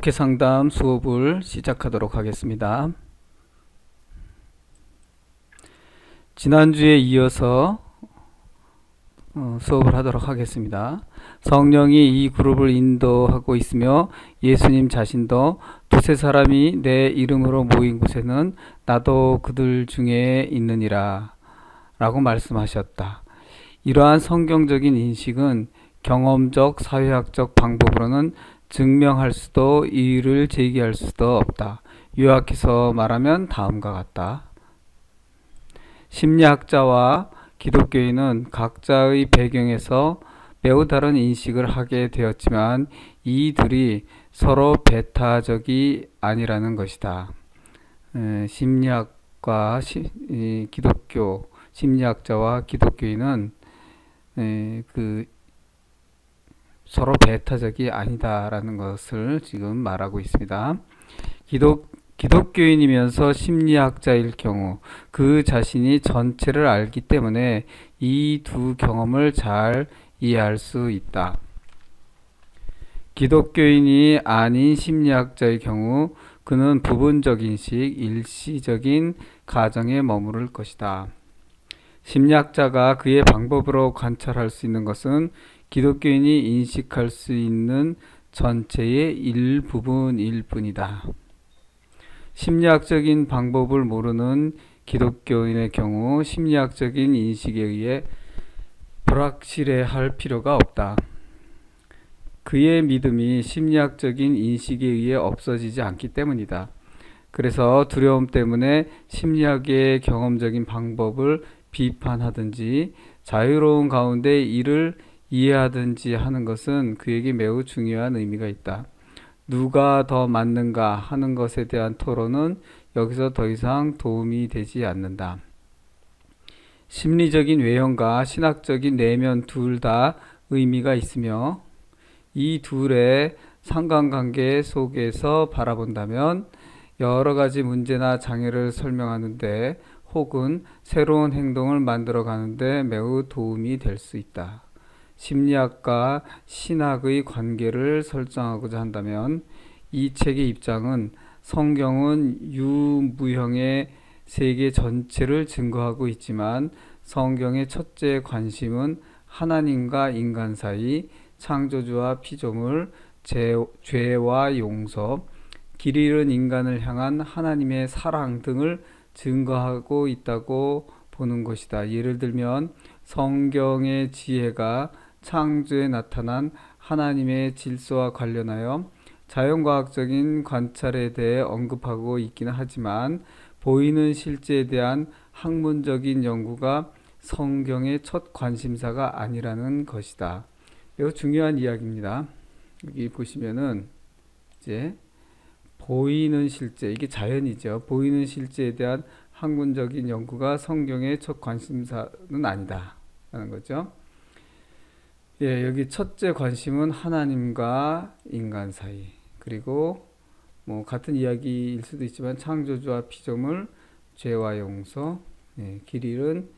목회 상담 수업을 시작하도록 하겠습니다. 지난주에 이어서 수업을 하도록 하겠습니다. 성령이 이 그룹을 인도하고 있으며 예수님 자신도 두세 사람이 내 이름으로 모인 곳에는 나도 그들 중에 있느니라 라고 말씀하셨다. 이러한 성경적인 인식은 경험적, 사회학적 방법으로는 증명할 수도 이의를 제기할 수도 없다. 요약해서 말하면 다음과 같다. 심리학자와 기독교인은 각자의 배경에서 매우 다른 인식을 하게 되었지만 이 둘이 서로 배타적이 아니라는 것이다. 심리학자와 기독교인은 서로 배타적이 아니다라는 것을 지금 말하고 있습니다. 기독교인이면서 심리학자일 경우 그 자신이 전체를 알기 때문에 이 두 경험을 잘 이해할 수 있다. 기독교인이 아닌 심리학자의 경우 그는 부분적 인식, 일시적인 가정에 머무를 것이다. 심리학자가 그의 방법으로 관찰할 수 있는 것은 기독교인이 인식할 수 있는 전체의 일부분일 뿐이다. 심리학적인 방법을 모르는 기독교인의 경우 심리학적인 인식에 의해 불확실해할 필요가 없다. 그의 믿음이 심리학적인 인식에 의해 없어지지 않기 때문이다. 그래서 두려움 때문에 심리학의 경험적인 방법을 비판하든지 자유로운 가운데 이를 이해하든지 하는 것은 그에게 매우 중요한 의미가 있다. 누가 더 맞는가 하는 것에 대한 토론은 여기서 더 이상 도움이 되지 않는다. 심리적인 외형과 신학적인 내면 둘 다 의미가 있으며 이 둘의 상관관계 속에서 바라본다면 여러 가지 문제나 장애를 설명하는데 혹은 새로운 행동을 만들어 가는데 매우 도움이 될 수 있다. 심리학과 신학의 관계를 설정하고자 한다면 이 책의 입장은 성경은 유무형의 세계 전체를 증거하고 있지만 성경의 첫째 관심은 하나님과 인간 사이, 창조주와 피조물, 죄와 용서, 길 잃은 인간을 향한 하나님의 사랑 등을 증거하고 있다고 보는 것이다. 예를 들면 성경의 지혜가 창조에 나타난 하나님의 질서와 관련하여 자연과학적인 관찰에 대해 언급하고 있기는 하지만 보이는 실제에 대한 학문적인 연구가 성경의 첫 관심사가 아니라는 것이다. 매우 중요한 이야기입니다. 여기 보시면은 이제 보이는 실제, 이게 자연이죠. 보이는 실제에 대한 학문적인 연구가 성경의 첫 관심사는 아니다 라는 거죠. 여기 첫째 관심은 하나님과 인간 사이, 그리고 같은 이야기일 수도 있지만 창조주와 피조물, 죄와 용서, 길 잃은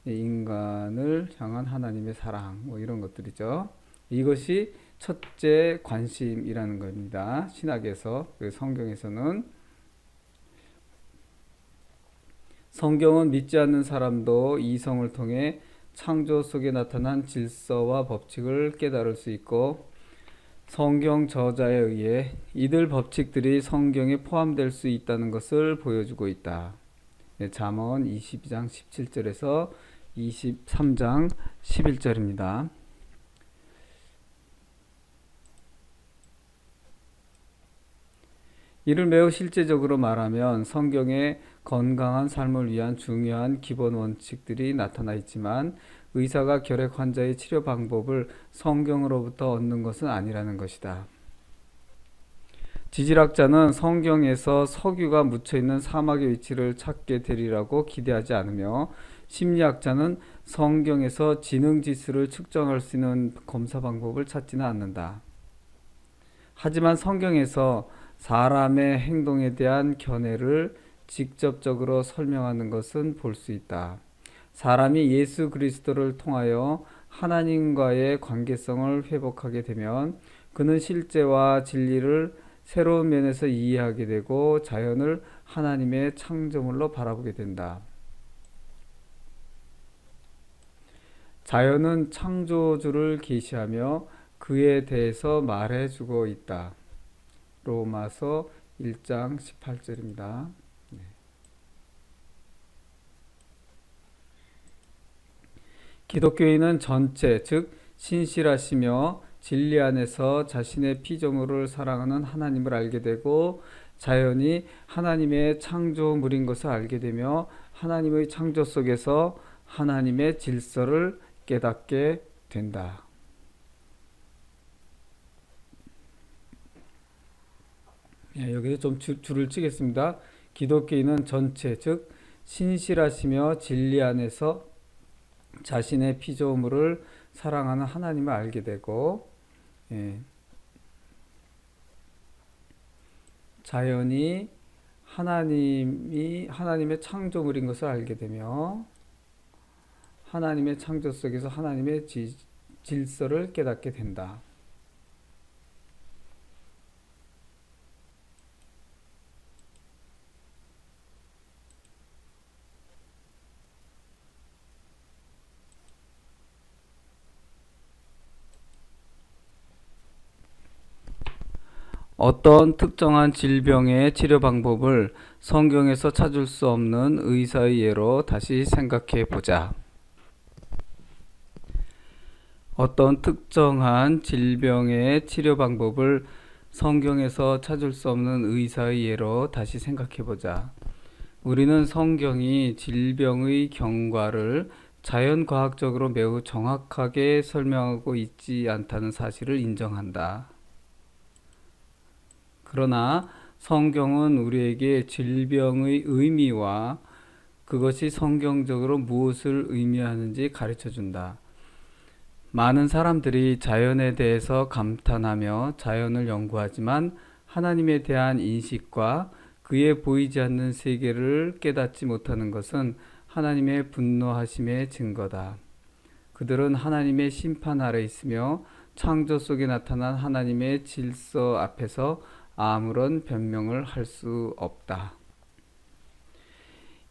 인간을 향한 하나님의 사랑, 이런 것들이죠. 이것이 첫째 관심이라는 겁니다. 신학에서, 성경에서는. 성경은 믿지 않는 사람도 이성을 통해 창조 속에 나타난 질서와 법칙을 깨달을 수 있고 성경 저자에 의해 이들 법칙들이 성경에 포함될 수 있다는 것을 보여주고 있다. 잠언 22장 17절에서 23장 11절입니다. 이를 매우 실제적으로 말하면 성경에 건강한 삶을 위한 중요한 기본 원칙들이 나타나 있지만 의사가 결핵 환자의 치료 방법을 성경으로부터 얻는 것은 아니라는 것이다. 지질학자는 성경에서 석유가 묻혀있는 사막의 위치를 찾게 되리라고 기대하지 않으며 심리학자는 성경에서 지능지수를 측정할 수 있는 검사 방법을 찾지는 않는다. 하지만 성경에서 사람의 행동에 대한 견해를 직접적으로 설명하는 것은 볼 수 있다. 사람이 예수 그리스도를 통하여 하나님과의 관계성을 회복하게 되면 그는 실제와 진리를 새로운 면에서 이해하게 되고 자연을 하나님의 창조물로 바라보게 된다. 자연은 창조주를 계시하며 그에 대해서 말해주고 있다. 로마서 1장 18절입니다. 기독교인은 전체, 즉 신실하시며 진리 안에서 자신의 피조물을 사랑하는 하나님을 알게 되고 자연이 하나님의 창조물인 것을 알게 되며 하나님의 창조 속에서 하나님의 질서를 깨닫게 된다. 여기서 좀 줄을 치겠습니다. 기독교인은 전체, 즉 신실하시며 진리 안에서 자신의 피조물을 사랑하는 하나님을 알게 되고 자연이 하나님의 창조물인 것을 알게 되며 하나님의 창조 속에서 하나님의 질서를 깨닫게 된다. 어떤 특정한 질병의 치료 방법을 성경에서 찾을 수 없는 의사의 예로 다시 생각해 보자. 어떤 특정한 질병의 치료 방법을 성경에서 찾을 수 없는 의사의 예로 다시 생각해 보자. 우리는 성경이 질병의 경과를 자연과학적으로 매우 정확하게 설명하고 있지 않다는 사실을 인정한다. 그러나 성경은 우리에게 질병의 의미와 그것이 성경적으로 무엇을 의미하는지 가르쳐 준다. 많은 사람들이 자연에 대해서 감탄하며 자연을 연구하지만 하나님에 대한 인식과 그의 보이지 않는 세계를 깨닫지 못하는 것은 하나님의 분노하심의 증거다. 그들은 하나님의 심판 아래 있으며 창조 속에 나타난 하나님의 질서 앞에서 아무런 변명을 할 수 없다.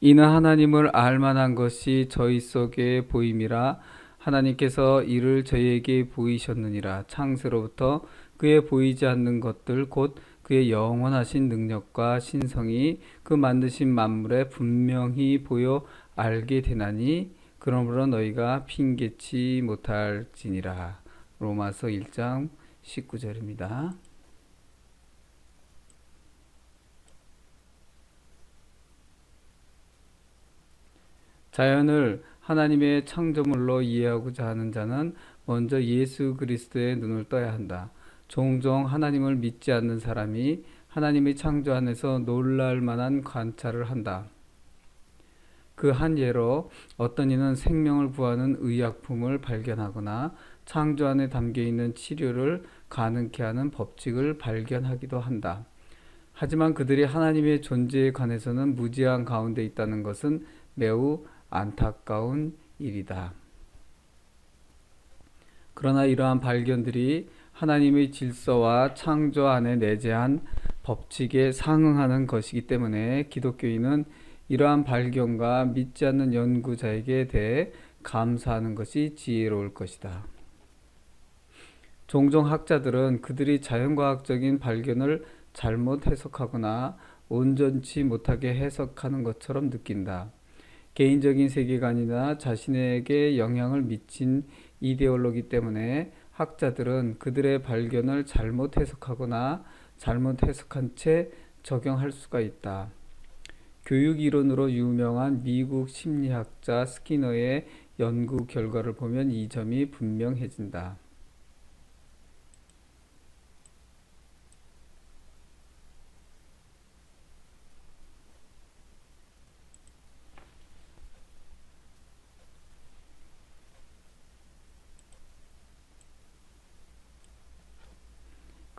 이는 하나님을 알만한 것이 저희 속에 보임이라 하나님께서 이를 저희에게 보이셨느니라. 창세로부터 그의 보이지 않는 것들 곧 그의 영원하신 능력과 신성이 그 만드신 만물에 분명히 보여 알게 되나니 그러므로 너희가 핑계치 못할지니라. 로마서 1장 19절입니다. 자연을 하나님의 창조물로 이해하고자 하는 자는 먼저 예수 그리스도의 눈을 떠야 한다. 종종 하나님을 믿지 않는 사람이 하나님의 창조 안에서 놀랄 만한 관찰을 한다. 그 한 예로 어떤 이는 생명을 구하는 의약품을 발견하거나 창조 안에 담겨있는 치료를 가능케 하는 법칙을 발견하기도 한다. 하지만 그들이 하나님의 존재에 관해서는 무지한 가운데 있다는 것은 매우 안타까운 일이다. 그러나 이러한 발견들이 하나님의 질서와 창조 안에 내재한 법칙에 상응하는 것이기 때문에 기독교인은 이러한 발견과 믿지 않는 연구자에게 대해 감사하는 것이 지혜로울 것이다. 종종 학자들은 그들이 자연과학적인 발견을 잘못 해석하거나 온전치 못하게 해석하는 것처럼 느낀다. 개인적인 세계관이나 자신에게 영향을 미친 이데올로기 때문에 학자들은 그들의 발견을 잘못 해석하거나 잘못 해석한 채 적용할 수가 있다. 교육 이론으로 유명한 미국 심리학자 스키너의 연구 결과를 보면 이 점이 분명해진다.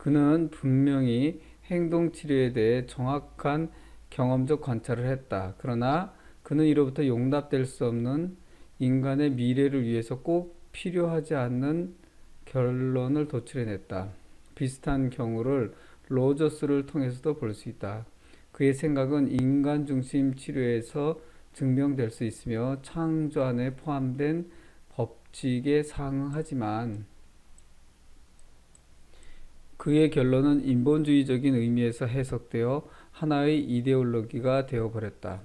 그는 분명히 행동치료에 대해 정확한 경험적 관찰을 했다. 그러나 그는 이로부터 용납될 수 없는 인간의 미래를 위해서 꼭 필요하지 않는 결론을 도출해냈다. 비슷한 경우를 로저스를 통해서도 볼 수 있다. 그의 생각은 인간 중심 치료에서 증명될 수 있으며 창조 안에 포함된 법칙에 상응하지만 그의 결론은 인본주의적인 의미에서 해석되어 하나의 이데올로기가 되어버렸다.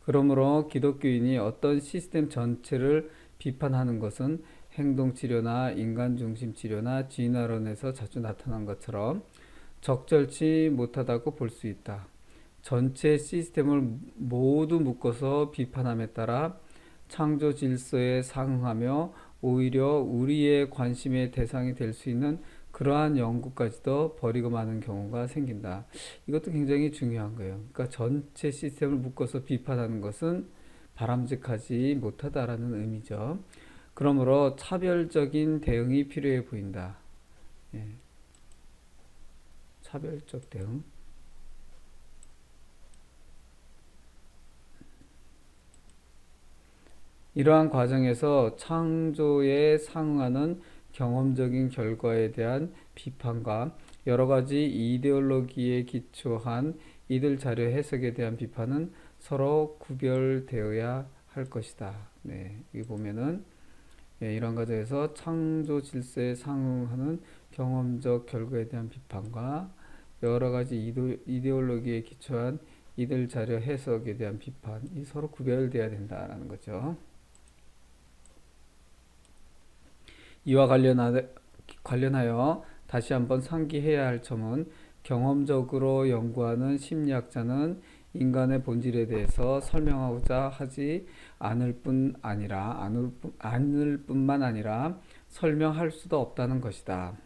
그러므로 기독교인이 어떤 시스템 전체를 비판하는 것은 행동치료나 인간중심치료나 진화론에서 자주 나타난 것처럼 적절치 못하다고 볼 수 있다. 전체 시스템을 모두 묶어서 비판함에 따라 창조 질서에 상응하며 오히려 우리의 관심의 대상이 될 수 있는 그러한 연구까지도 버리고 마는 경우가 생긴다. 이것도 굉장히 중요한 거예요. 그러니까 전체 시스템을 묶어서 비판하는 것은 바람직하지 못하다라는 의미죠. 그러므로 차별적인 대응이 필요해 보인다. 예. 차별적 대응. 이러한 과정에서 창조에 상응하는 경험적인 결과에 대한 비판과 여러 가지 이데올로기에 기초한 이들 자료 해석에 대한 비판은 서로 구별되어야 할 것이다. 네, 여기 보면은 이런 과정에서 창조 질서에 상응하는 경험적 결과에 대한 비판과 여러 가지 이데올로기에 기초한 이들 자료 해석에 대한 비판이 서로 구별되어야 된다라는 거죠. 이와 관련하여 다시 한번 상기해야 할 점은 경험적으로 연구하는 심리학자는 인간의 본질에 대해서 설명하고자 하지 않을 뿐만 아니라 설명할 수도 없다는 것이다.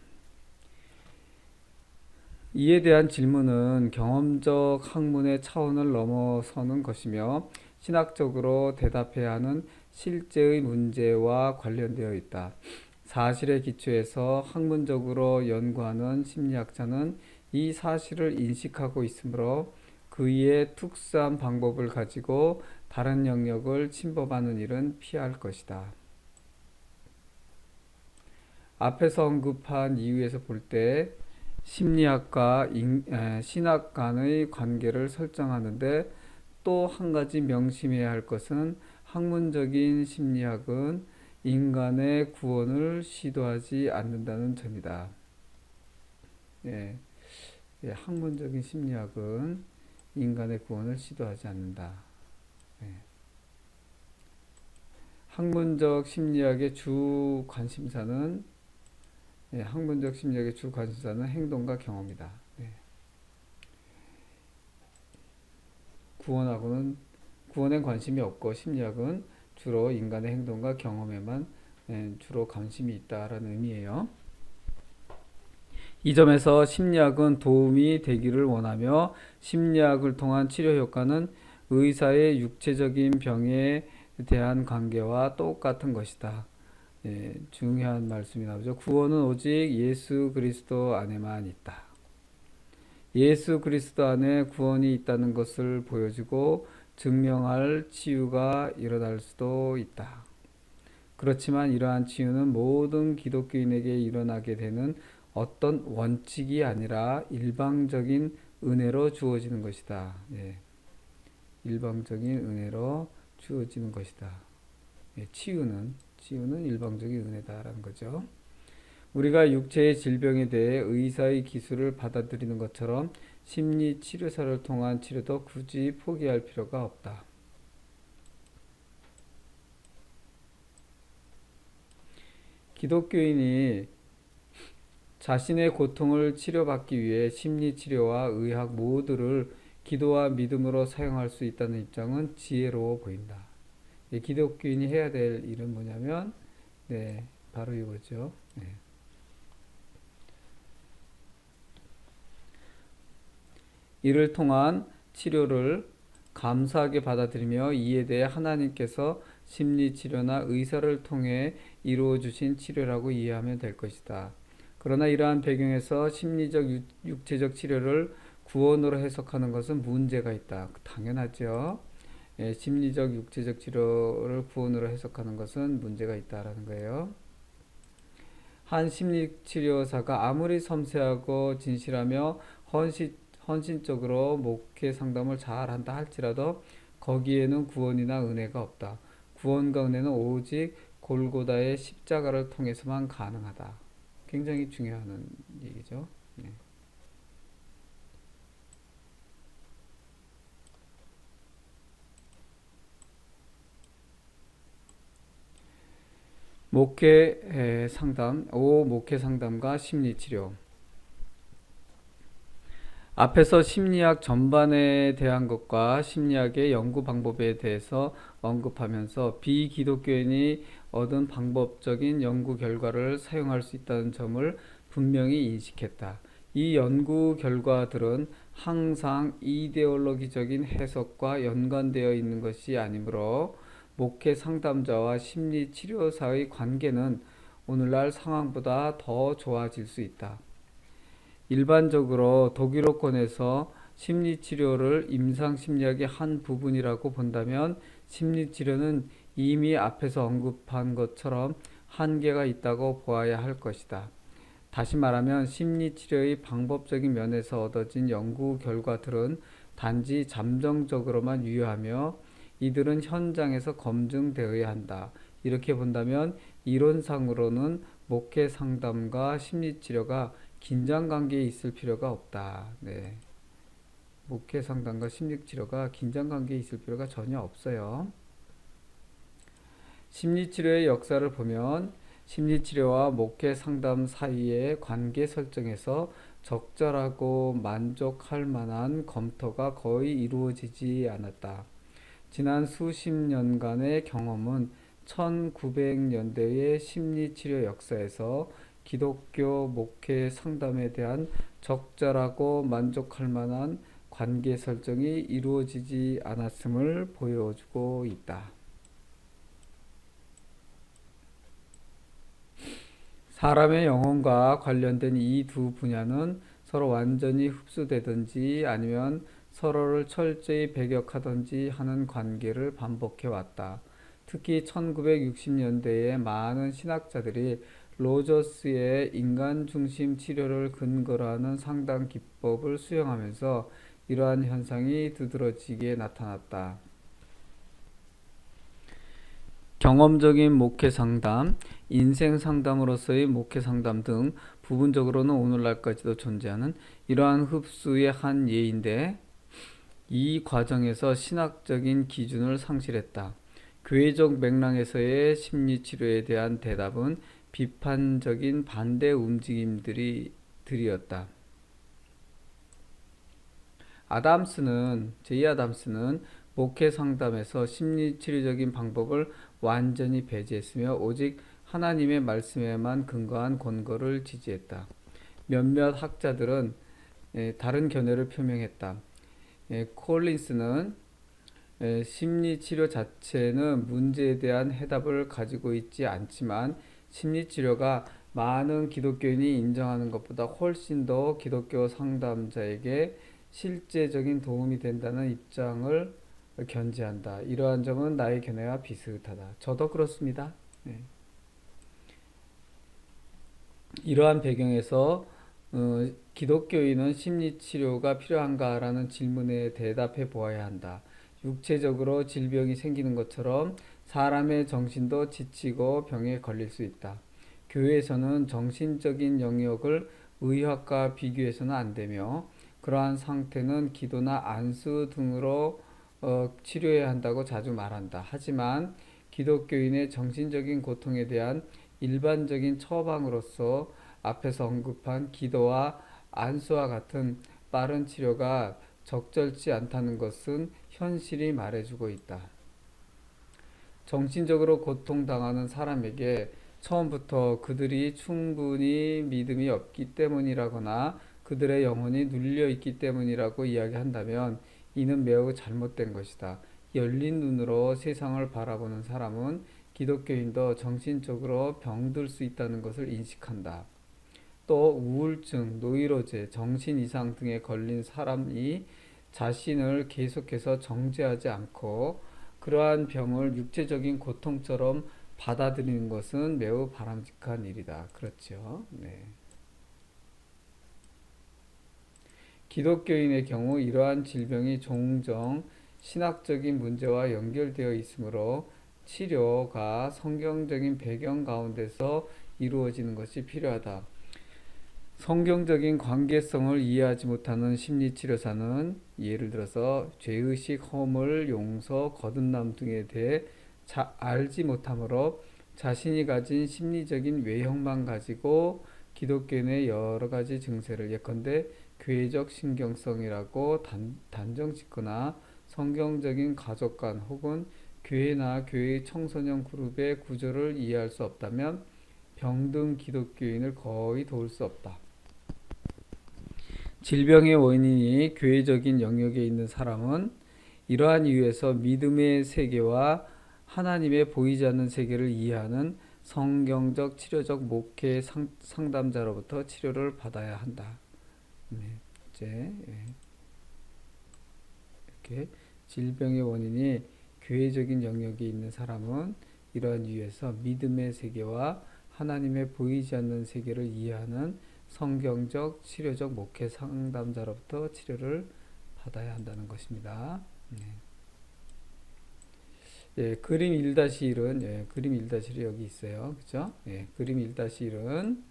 이에 대한 질문은 경험적 학문의 차원을 넘어서는 것이며 신학적으로 대답해야 하는 실제의 문제와 관련되어 있다. 사실에 기초해서 학문적으로 연구하는 심리학자는 이 사실을 인식하고 있으므로 그의 특수한 방법을 가지고 다른 영역을 침범하는 일은 피할 것이다. 앞에서 언급한 이유에서 볼 때 심리학과 신학 간의 관계를 설정하는데 또 한 가지 명심해야 할 것은 학문적인 심리학은 인간의 구원을 시도하지 않는다는 점이다. 학문적인 심리학은 인간의 구원을 시도하지 않는다. 학문적 심리학의 주 관심사는 행동과 경험이다. 구원엔 관심이 없고 심리학은 주로 인간의 행동과 경험에만 주로 관심이 있다라는 의미예요. 이 점에서 심리학은 도움이 되기를 원하며 심리학을 통한 치료 효과는 의사의 육체적인 병에 대한 관계와 똑같은 것이다. 중요한 말씀이 나오죠. 구원은 오직 예수 그리스도 안에만 있다. 예수 그리스도 안에 구원이 있다는 것을 보여주고 증명할 치유가 일어날 수도 있다. 그렇지만 이러한 치유는 모든 기독교인에게 일어나게 되는 어떤 원칙이 아니라 일방적인 은혜로 주어지는 것이다. 일방적인 은혜로 주어지는 것이다. 치유는 일방적인 은혜다라는 거죠. 우리가 육체의 질병에 대해 의사의 기술을 받아들이는 것처럼 심리 치료사를 통한 치료도 굳이 포기할 필요가 없다. 기독교인이 자신의 고통을 치료받기 위해 심리치료와 의학 모두를 기도와 믿음으로 사용할 수 있다는 입장은 지혜로워 보인다. 기독교인이 해야 될 일은 뭐냐면 바로 이거죠. 이를 통한 치료를 감사하게 받아들이며 이에 대해 하나님께서 심리치료나 의사를 통해 이루어 주신 치료라고 이해하면 될 것이다. 그러나 이러한 배경에서 심리적, 육체적 치료를 구원으로 해석하는 것은 문제가 있다. 당연하죠. 심리적, 육체적 치료를 구원으로 해석하는 것은 문제가 있다라는 거예요. 한 심리치료사가 아무리 섬세하고 진실하며 헌신적으로 목회 상담을 잘 한다 할지라도 거기에는 구원이나 은혜가 없다. 구원과 은혜는 오직 골고다의 십자가를 통해서만 가능하다. 굉장히 중요한 얘기죠. 네. 목회 상담, 목회 상담과 심리치료. 앞에서 심리학 전반에 대한 것과 심리학의 연구 방법에 대해서 언급하면서 비기독교인이 얻은 방법적인 연구 결과를 사용할 수 있다는 점을 분명히 인식했다. 이 연구 결과들은 항상 이데올로기적인 해석과 연관되어 있는 것이 아니므로 목회 상담자와 심리치료사의 관계는 오늘날 상황보다 더 좋아질 수 있다. 일반적으로 독일어권에서 심리치료를 임상심리학의 한 부분이라고 본다면 심리치료는 이미 앞에서 언급한 것처럼 한계가 있다고 보아야 할 것이다. 다시 말하면 심리치료의 방법적인 면에서 얻어진 연구 결과들은 단지 잠정적으로만 유효하며 이들은 현장에서 검증되어야 한다. 이렇게 본다면 이론상으로는 목회 상담과 심리치료가 긴장관계에 있을 필요가 없다. 네. 목회 상담과 심리치료가 긴장관계에 있을 필요가 전혀 없어요. 심리치료의 역사를 보면 심리치료와 목회 상담 사이의 관계 설정에서 적절하고 만족할 만한 검토가 거의 이루어지지 않았다. 지난 수십 년간의 경험은 1900년대의 심리치료 역사에서 기독교 목회 상담에 대한 적절하고 만족할 만한 관계 설정이 이루어지지 않았음을 보여주고 있다. 사람의 영혼과 관련된 이 두 분야는 서로 완전히 흡수되든지 아니면 서로를 철저히 배격하든지 하는 관계를 반복해 왔다. 특히 1960년대에 많은 신학자들이 로저스의 인간 중심 치료를 근거로 하는 상담 기법을 수용하면서 이러한 현상이 두드러지게 나타났다. 경험적인 목회 상담, 인생 상담으로서의 목회 상담 등 부분적으로는 오늘날까지도 존재하는 이러한 흡수의 한 예인데 이 과정에서 신학적인 기준을 상실했다. 교회적 맥락에서의 심리치료에 대한 대답은 비판적인 반대 움직임들이었다. 제이 아담스는 목회 상담에서 심리치료적인 방법을 완전히 배제했으며 오직 하나님의 말씀에만 근거한 권고를 지지했다. 몇몇 학자들은 다른 견해를 표명했다. 콜린스는 심리치료 자체는 문제에 대한 해답을 가지고 있지 않지만 심리치료가 많은 기독교인이 인정하는 것보다 훨씬 더 기독교 상담자에게 실제적인 도움이 된다는 입장을 견지한다. 이러한 점은 나의 견해와 비슷하다. 저도 그렇습니다. 네. 이러한 배경에서 기독교인은 심리치료가 필요한가라는 질문에 대답해 보아야 한다. 육체적으로 질병이 생기는 것처럼 사람의 정신도 지치고 병에 걸릴 수 있다. 교회에서는 정신적인 영역을 의학과 비교해서는 안 되며 그러한 상태는 기도나 안수 등으로 치료해야 한다고 자주 말한다. 하지만 기독교인의 정신적인 고통에 대한 일반적인 처방으로서 앞에서 언급한 기도와 안수와 같은 빠른 치료가 적절치 않다는 것은 현실이 말해주고 있다. 정신적으로 고통당하는 사람에게 처음부터 그들이 충분히 믿음이 없기 때문이라거나 그들의 영혼이 눌려있기 때문이라고 이야기한다면 이는 매우 잘못된 것이다. 열린 눈으로 세상을 바라보는 사람은 기독교인도 정신적으로 병들 수 있다는 것을 인식한다. 또 우울증, 노이로제, 정신 이상 등에 걸린 사람이 자신을 계속해서 정죄하지 않고 그러한 병을 육체적인 고통처럼 받아들이는 것은 매우 바람직한 일이다. 그렇죠. 네. 기독교인의 경우 이러한 질병이 종종 신학적인 문제와 연결되어 있으므로 치료가 성경적인 배경 가운데서 이루어지는 것이 필요하다. 성경적인 관계성을 이해하지 못하는 심리치료사는 예를 들어서 죄의식, 허물, 용서, 거듭남 등에 대해 알지 못하므로 자신이 가진 심리적인 외형만 가지고 기독교인의 여러 가지 증세를 예컨대 교회적 신경성이라고 단정 짓거나 성경적인 가족관 혹은 교회나 교회의 청소년 그룹의 구조를 이해할 수 없다면 병든 기독교인을 거의 도울 수 없다. 질병의 원인이 교회적인 영역에 있는 사람은 이러한 이유에서 믿음의 세계와 하나님의 보이지 않는 세계를 이해하는 성경적 치료적 목회 상담자로부터 치료를 받아야 한다. 네, 이제 이렇게 질병의 원인이 교회적인 영역에 있는 사람은 이러한 이유에서 믿음의 세계와 하나님의 보이지 않는 세계를 이해하는 성경적 치료적 목회 상담자로부터 치료를 받아야 한다는 것입니다. 네. 예, 그림 1-1은 그림 1-1이 여기 있어요. 그죠? 예, 그림 1-1은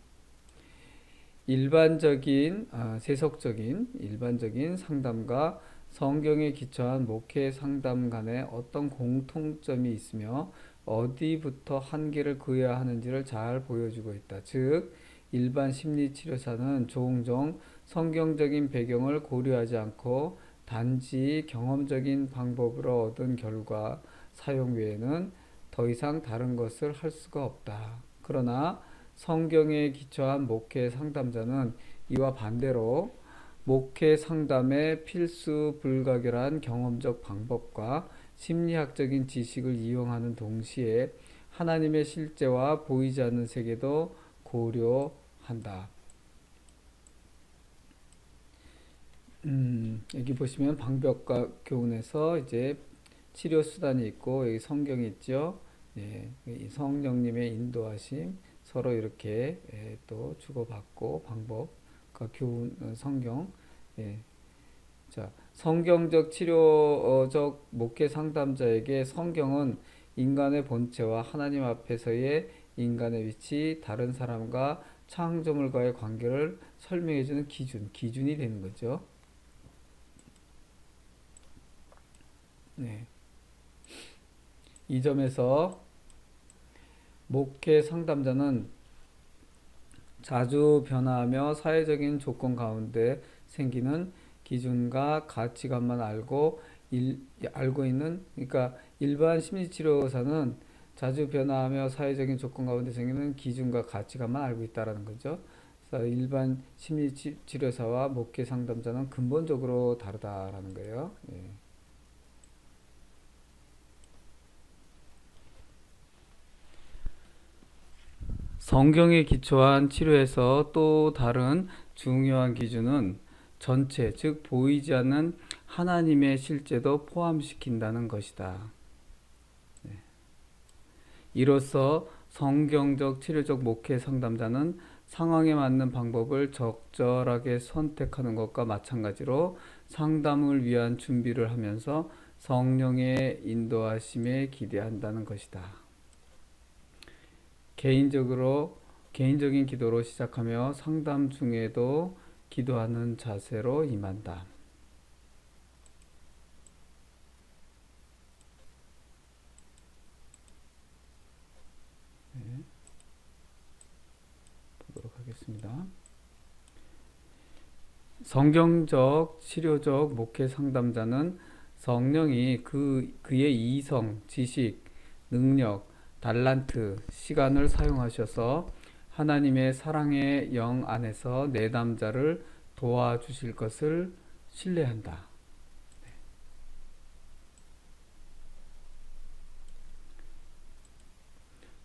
세속적인 일반적인 상담과 성경에 기초한 목회 상담 간에 어떤 공통점이 있으며 어디부터 한계를 그어야 하는지를 잘 보여주고 있다. 즉, 일반 심리치료사는 종종 성경적인 배경을 고려하지 않고 단지 경험적인 방법으로 얻은 결과 사용 외에는 더 이상 다른 것을 할 수가 없다. 그러나 성경에 기초한 목회 상담자는 이와 반대로 목회 상담의 필수 불가결한 경험적 방법과 심리학적인 지식을 이용하는 동시에 하나님의 실제와 보이지 않는 세계도 고려한다. 여기 보시면 방법과 교훈에서 이제 치료 수단이 있고 여기 성경이 있죠. 예, 성령님의 인도하심 서로 이렇게 또 주고받고 방법과 교훈 성경. 예. 자, 성경적 치료적 목회 상담자에게 성경은 인간의 본체와 하나님 앞에서의 인간의 위치, 다른 사람과 창조물과의 관계를 설명해주는 기준이 되는 거죠. 네. 이 점에서 목회 상담자는 자주 변화하며 사회적인 조건 가운데 생기는 기준과 가치관만 알고 있는, 그러니까 일반 심리치료사는 자주 변화하며 사회적인 조건 가운데 생기는 기준과 가치관만 알고 있다라는 거죠. 그래서 일반 심리치료사와 목회 상담자는 근본적으로 다르다라는 거예요. 예. 성경에 기초한 치료에서 또 다른 중요한 기준은 전체, 즉 보이지 않는 하나님의 실제도 포함시킨다는 것이다. 네. 이로써 성경적 치료적 목회 상담자는 상황에 맞는 방법을 적절하게 선택하는 것과 마찬가지로 상담을 위한 준비를 하면서 성령의 인도하심에 기대한다는 것이다. 개인적인 기도로 시작하며 상담 중에도 기도하는 자세로 임한다. 네, 보도록 하겠습니다. 성경적 치료적 목회 상담자는 성령이 그의 이성, 지식, 능력, 달란트, 시간을 사용하셔서 하나님의 사랑의 영 안에서 내담자를 도와주실 것을 신뢰한다.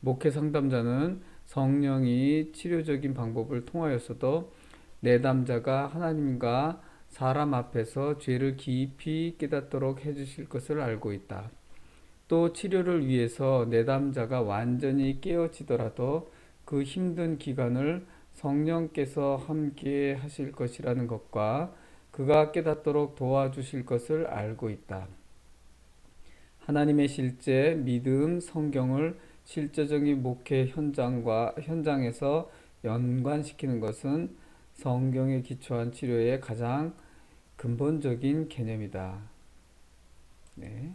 목회 상담자는 성령이 치료적인 방법을 통하여서도 내담자가 하나님과 사람 앞에서 죄를 깊이 깨닫도록 해주실 것을 알고 있다. 또 치료를 위해서 내담자가 완전히 깨어지더라도 그 힘든 기간을 성령께서 함께 하실 것이라는 것과 그가 깨닫도록 도와주실 것을 알고 있다. 하나님의 실제, 믿음, 성경을 실제적인 목회 현장에서 연관시키는 것은 성경에 기초한 치료의 가장 근본적인 개념이다. 네.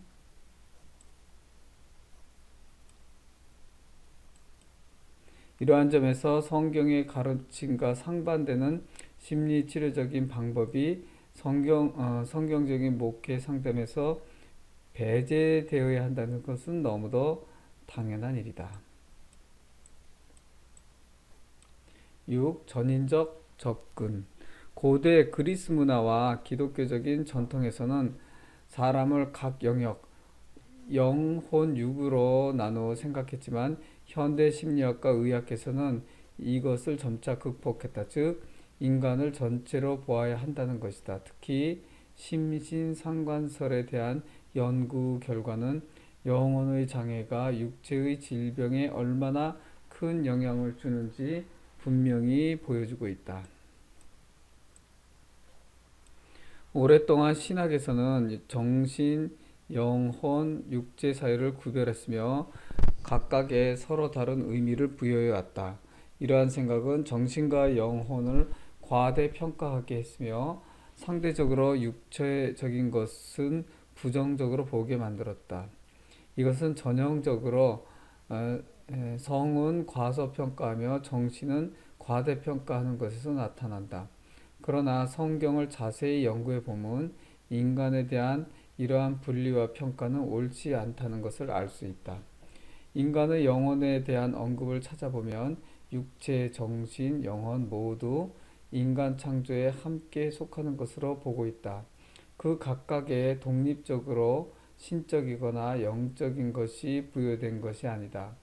이러한 점에서 성경의 가르침과 상반되는 심리치료적인 방법이 성경적인 목회 상담에서 배제되어야 한다는 것은 너무도 당연한 일이다. 6. 전인적 접근. 고대 그리스 문화와 기독교적인 전통에서는 사람을 각 영역, 영, 혼, 육으로 나누어 생각했지만 현대 심리학과 의학에서는 이것을 점차 극복했다. 즉, 인간을 전체로 보아야 한다는 것이다. 특히 심신상관설에 대한 연구 결과는 영혼의 장애가 육체의 질병에 얼마나 큰 영향을 주는지 분명히 보여주고 있다. 오랫동안 신학에서는 정신, 영혼, 육체 사이를 구별했으며 각각의 서로 다른 의미를 부여해 왔다. 이러한 생각은 정신과 영혼을 과대평가하게 했으며 상대적으로 육체적인 것은 부정적으로 보게 만들었다. 이것은 전형적으로 성은 과소평가하며 정신은 과대평가하는 것에서 나타난다. 그러나 성경을 자세히 연구해 보면 인간에 대한 이러한 분리와 평가는 옳지 않다는 것을 알 수 있다. 인간의 영혼에 대한 언급을 찾아보면 육체, 정신, 영혼 모두 인간 창조에 함께 속하는 것으로 보고 있다. 그 각각에 독립적으로 신적이거나 영적인 것이 부여된 것이 아니다.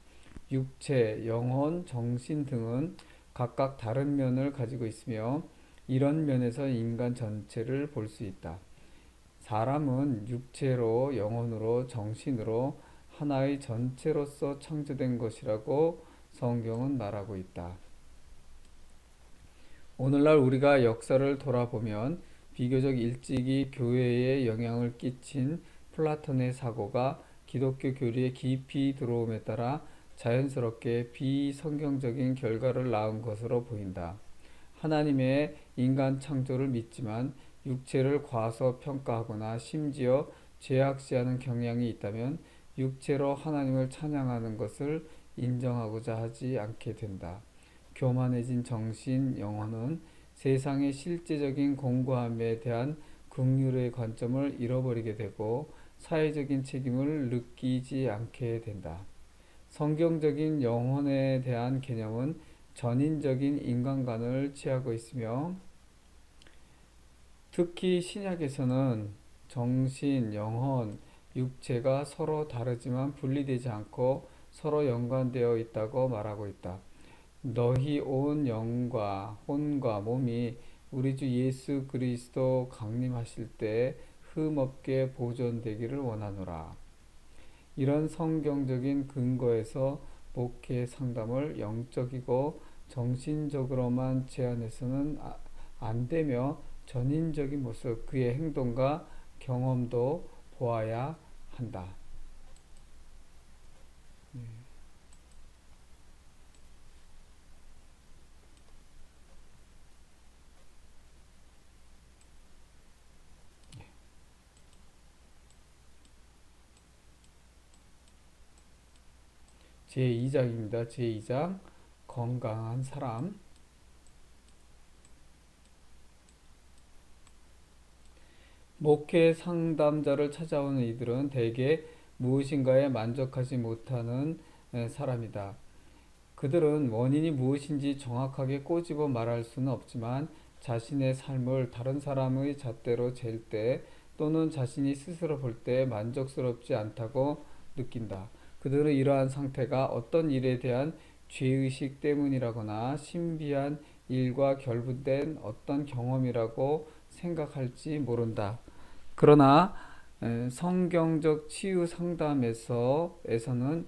육체, 영혼, 정신 등은 각각 다른 면을 가지고 있으며 이런 면에서 인간 전체를 볼 수 있다. 사람은 육체로, 영혼으로, 정신으로 하나의 전체로서 창조된 것이라고 성경은 말하고 있다. 오늘날 우리가 역사를 돌아보면 비교적 일찍이 교회에 영향을 끼친 플라톤의 사고가 기독교 교리에 깊이 들어옴에 따라 자연스럽게 비성경적인 결과를 낳은 것으로 보인다. 하나님의 인간 창조를 믿지만 육체를 과소평가하거나 심지어 죄악시하는 경향이 있다면 육체로 하나님을 찬양하는 것을 인정하고자 하지 않게 된다. 교만해진 정신, 영혼은 세상의 실제적인 공고함에 대한 긍휼의 관점을 잃어버리게 되고 사회적인 책임을 느끼지 않게 된다. 성경적인 영혼에 대한 개념은 전인적인 인간관을 취하고 있으며 특히 신약에서는 정신, 영혼, 육체가 서로 다르지만 분리되지 않고 서로 연관되어 있다고 말하고 있다. 너희 온 영과 혼과 몸이 우리 주 예수 그리스도 강림하실 때 흠없게 보존되기를 원하노라. 이런 성경적인 근거에서 목회 상담을 영적이고 정신적으로만 제한해서는 안 되며 전인적인 모습, 그의 행동과 경험도 보아야 한다. 제2장입니다. 제2장 건강한 사람. 목회 상담자를 찾아오는 이들은 대개 무엇인가에 만족하지 못하는 사람이다. 그들은 원인이 무엇인지 정확하게 꼬집어 말할 수는 없지만 자신의 삶을 다른 사람의 잣대로 잴 때 또는 자신이 스스로 볼 때 만족스럽지 않다고 느낀다. 그들은 이러한 상태가 어떤 일에 대한 죄의식 때문이라거나 신비한 일과 결부된 어떤 경험이라고 생각할지 모른다. 그러나 성경적 치유 상담에서는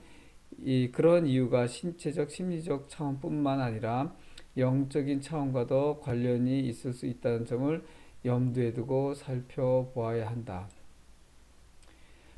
그런 이유가 신체적, 심리적 차원뿐만 아니라 영적인 차원과도 관련이 있을 수 있다는 점을 염두에 두고 살펴보아야 한다.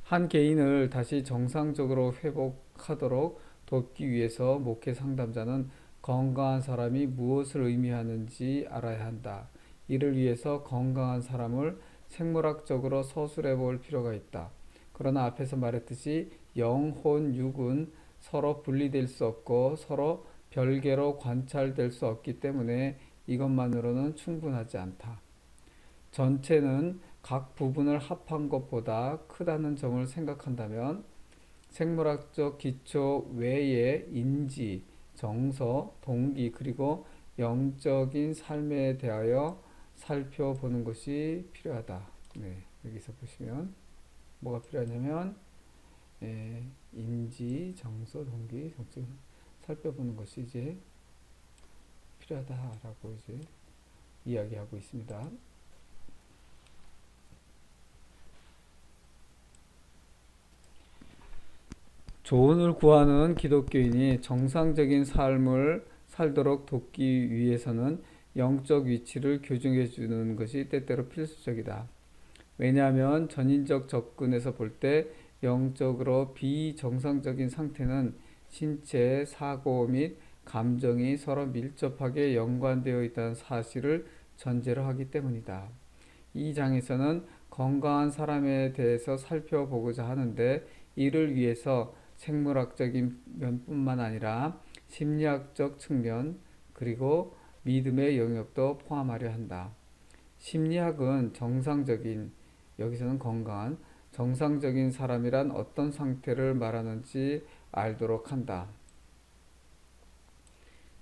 한 개인을 다시 정상적으로 회복하도록 돕기 위해서 목회 상담자는 건강한 사람이 무엇을 의미하는지 알아야 한다. 이를 위해서 건강한 사람을 생물학적으로 서술해 볼 필요가 있다. 그러나 앞에서 말했듯이 영혼, 육은 서로 분리될 수 없고 서로 별개로 관찰될 수 없기 때문에 이것만으로는 충분하지 않다. 전체는 각 부분을 합한 것보다 크다는 점을 생각한다면 생물학적 기초 외에 인지, 정서, 동기 그리고 영적인 삶에 대하여 살펴보는 것이 필요하다. 네, 여기서 보시면 뭐가 필요하냐면 인지, 정서, 동기, 정적 살펴보는 것이 이제 필요하다라고 이제 이야기하고 있습니다. 조언을 구하는 기독교인이 정상적인 삶을 살도록 돕기 위해서는 영적 위치를 교정해 주는 것이 때때로 필수적이다. 왜냐하면 전인적 접근에서 볼 때 영적으로 비정상적인 상태는 신체, 사고 및 감정이 서로 밀접하게 연관되어 있다는 사실을 전제로 하기 때문이다. 이 장에서는 건강한 사람에 대해서 살펴보고자 하는데 이를 위해서 생물학적인 면뿐만 아니라 심리학적 측면 그리고 믿음의 영역도 포함하려 한다. 심리학은 정상적인, 여기서는 건강한 정상적인 사람이란 어떤 상태를 말하는지 알도록 한다.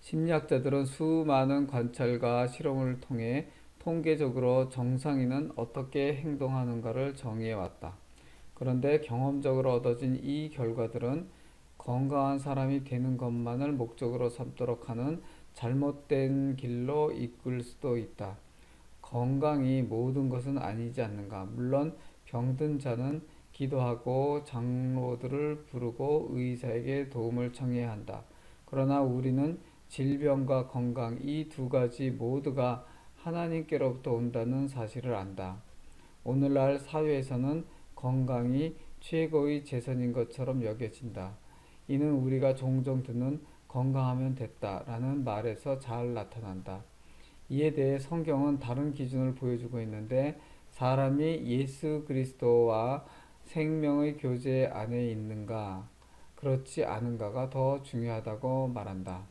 심리학자들은 수많은 관찰과 실험을 통해 통계적으로 정상인은 어떻게 행동하는가를 정의해왔다. 그런데 경험적으로 얻어진 이 결과들은 건강한 사람이 되는 것만을 목적으로 삼도록 하는 잘못된 길로 이끌 수도 있다. 건강이 모든 것은 아니지 않는가. 물론 병든 자는 기도하고 장로들을 부르고 의사에게 도움을 청해야 한다. 그러나 우리는 질병과 건강 이 두 가지 모두가 하나님께로부터 온다는 사실을 안다. 오늘날 사회에서는 건강이 최고의 재산인 것처럼 여겨진다. 이는 우리가 종종 듣는 건강하면 됐다라는 말에서 잘 나타난다. 이에 대해 성경은 다른 기준을 보여주고 있는데 사람이 예수 그리스도와 생명의 교제 안에 있는가, 그렇지 않은가가 더 중요하다고 말한다.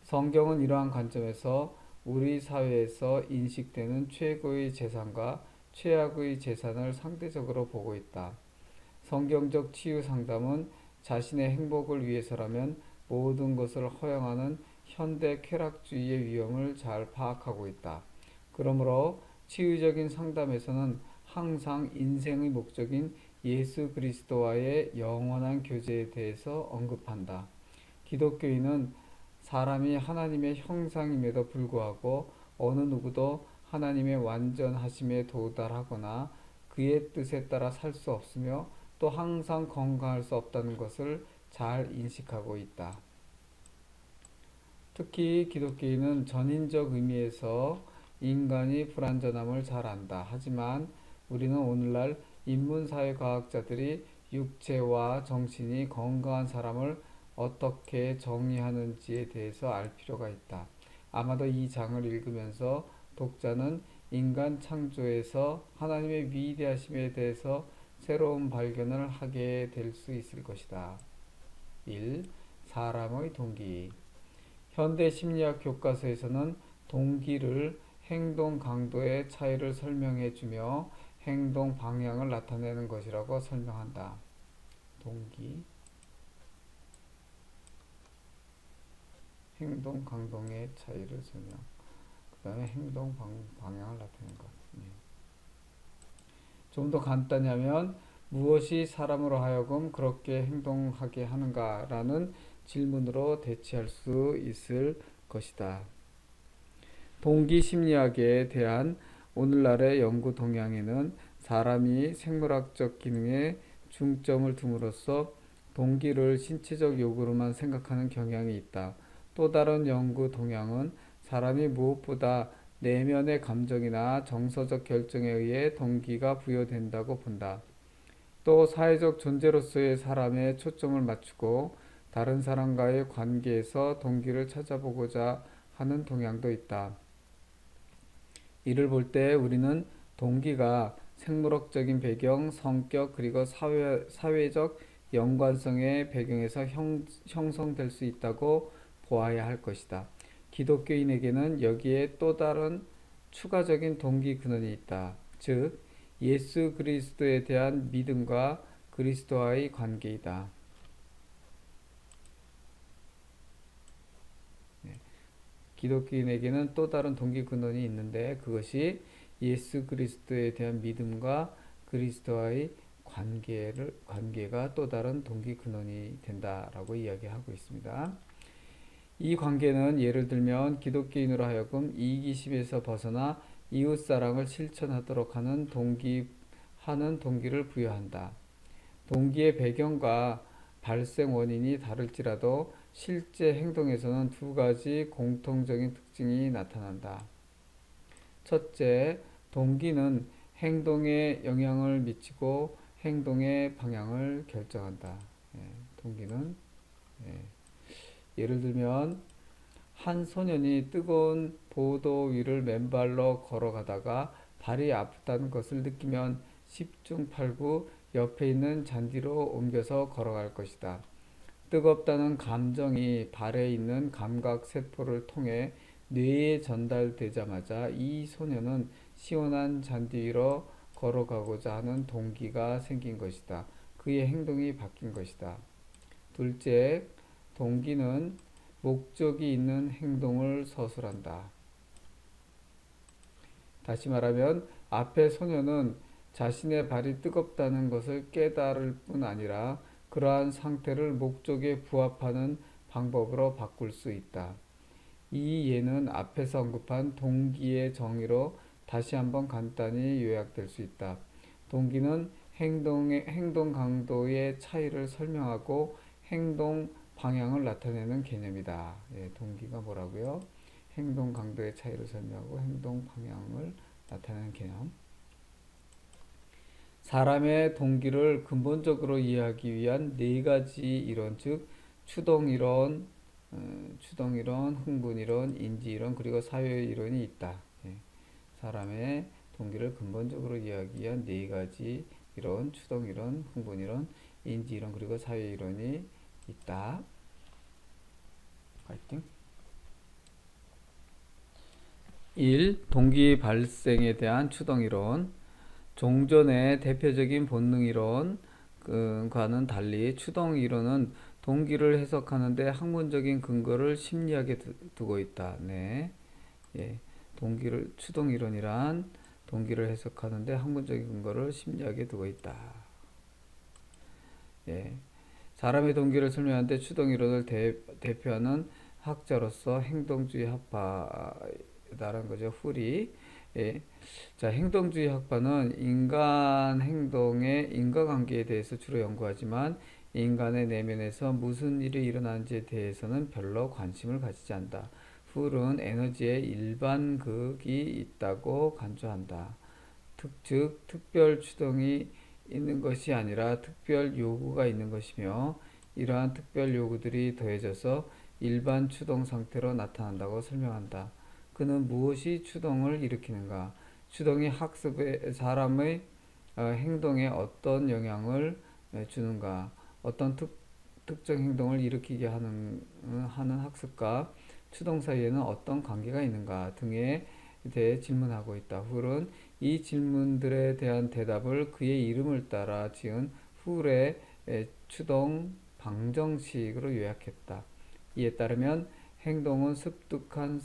성경은 이러한 관점에서 우리 사회에서 인식되는 최고의 재산과 최악의 재산을 상대적으로 보고 있다. 성경적 치유 상담은 자신의 행복을 위해서라면 모든 것을 허용하는 현대 쾌락주의의 위험을 잘 파악하고 있다. 그러므로 치유적인 상담에서는 항상 인생의 목적인 예수 그리스도와의 영원한 교제에 대해서 언급한다. 기독교인은 사람이 하나님의 형상임에도 불구하고 어느 누구도 하나님의 완전하심에 도달하거나 그의 뜻에 따라 살 수 없으며 또 항상 건강할 수 없다는 것을 잘 인식하고 있다. 특히 기독교인은 전인적 의미에서 인간이 불완전함을 잘 안다. 하지만 우리는 오늘날 인문사회과학자들이 육체와 정신이 건강한 사람을 어떻게 정의하는지에 대해서 알 필요가 있다. 아마도 이 장을 읽으면서 독자는 인간 창조에서 하나님의 위대하심에 대해서 새로운 발견을 하게 될 수 있을 것이다. 1. 사람의 동기. 현대 심리학 교과서에서는 동기를 행동 강도의 차이를 설명해 주며 행동 방향을 나타내는 것이라고 설명한다. 동기, 행동 강도의 차이를 설명. 그 다음에 행동 방향을 나타내는 것. 좀 더 간단히 하면 무엇이 사람으로 하여금 그렇게 행동하게 하는가라는 질문으로 대체할 수 있을 것이다. 동기 심리학에 대한 오늘날의 연구 동향에는 사람이 생물학적 기능에 중점을 둠으로써 동기를 신체적 요구로만 생각하는 경향이 있다. 또 다른 연구 동향은 사람이 무엇보다 내면의 감정이나 정서적 결정에 의해 동기가 부여된다고 본다. 또 사회적 존재로서의 사람의 초점을 맞추고 다른 사람과의 관계에서 동기를 찾아보고자 하는 동향도 있다. 이를 볼 때 우리는 동기가 생물학적인 배경, 성격, 그리고 사회적 연관성의 배경에서 형성될 수 있다고 보아야 할 것이다. 기독교인에게는 여기에 또 다른 추가적인 동기 근원이 있다. 즉, 예수 그리스도에 대한 믿음과 그리스도와의 관계이다. 기독교인에게는 또 다른 동기 근원이 있는데 그것이 예수 그리스도에 대한 믿음과 그리스도와의 관계가 또 다른 동기 근원이 된다라고 이야기하고 있습니다. 이 관계는 예를 들면 기독교인으로 하여금 이기심에서 벗어나 이웃사랑을 실천하도록 하는 동기를 부여한다. 동기의 배경과 발생 원인이 다를지라도 실제 행동에서는 두 가지 공통적인 특징이 나타난다. 첫째, 동기는 행동에 영향을 미치고 행동의 방향을 결정한다. 동기는 예를 들면 한 소년이 뜨거운 보도 위를 맨발로 걸어가다가 발이 아프다는 것을 느끼면 10중 8구 옆에 있는 잔디로 옮겨서 걸어갈 것이다. 뜨겁다는 감정이 발에 있는 감각 세포를 통해 뇌에 전달되자마자 이 소년은 시원한 잔디 위로 걸어가고자 하는 동기가 생긴 것이다. 그의 행동이 바뀐 것이다. 둘째, 동기는 목적이 있는 행동을 서술한다. 다시 말하면 앞의 소년은 자신의 발이 뜨겁다는 것을 깨달을 뿐 아니라 그러한 상태를 목적에 부합하는 방법으로 바꿀 수 있다. 이 예는 앞에서 언급한 동기의 정의로 다시 한번 간단히 요약될 수 있다. 동기는 행동 강도의 차이를 설명하고 행동 방향을 나타내는 개념이다. 동기가 뭐라고요? 행동 강도의 차이를 설명하고 행동 방향을 나타내는 개념. 사람의 동기를 근본적으로 이해하기 위한 네 가지 이론, 즉 추동이론, 흥분이론, 인지이론, 그리고 사회이론이 있다. 사람의 동기를 근본적으로 이해하기 위한 네 가지 이론, 추동이론, 흥분이론, 인지이론, 그리고 사회이론이 있다. 파이팅. 1. 동기 발생에 대한 추동이론. 종전의 대표적인 본능이론과는 달리 추동이론은 동기를 해석하는데 학문적인 근거를 심리학에 두고 있다. 추동이론이란 동기를 해석하는데 학문적인 근거를 심리학에 두고 있다. 사람의 동기를 설명하는데 추동이론을 대표하는 학자로서 행동주의 학파다라는 거죠. 후리. 자, 행동주의 학파는 인간 행동의 인과관계에 대해서 주로 연구하지만 인간의 내면에서 무슨 일이 일어나는지에 대해서는 별로 관심을 가지지 않는다. 훌은 에너지에 일반극이 있다고 간주한다. 즉, 특별 추동이 있는 것이 아니라 특별 요구가 있는 것이며 이러한 특별 요구들이 더해져서 일반 추동 상태로 나타난다고 설명한다. 그는 무엇이 추동을 일으키는가? 추동이 사람의 행동에 어떤 영향을 주는가? 어떤 특정 행동을 일으키게 하는 학습과 추동 사이에는 어떤 관계가 있는가 등에 대해 질문하고 있다. 훌은 이 질문들에 대한 대답을 그의 이름을 따라 지은 훌의 추동 방정식으로 요약했다. 이에 따르면 행동은 습득된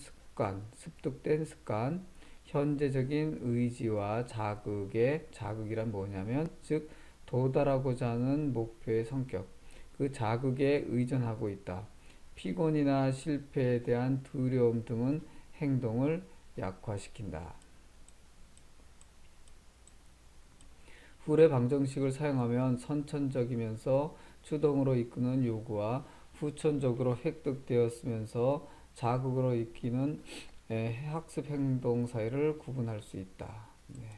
습관, 현재적인 의지와 자극이란 뭐냐면 즉 도달하고자 하는 목표의 성격, 그 자극에 의존하고 있다. 피곤이나 실패에 대한 두려움 등은 행동을 약화시킨다. 불의 방정식을 사용하면 선천적이면서 추동으로 이끄는 요구와 후천적으로 획득되었으면서 자극으로 이끄는 학습 행동 사이를 구분할 수 있다. 네.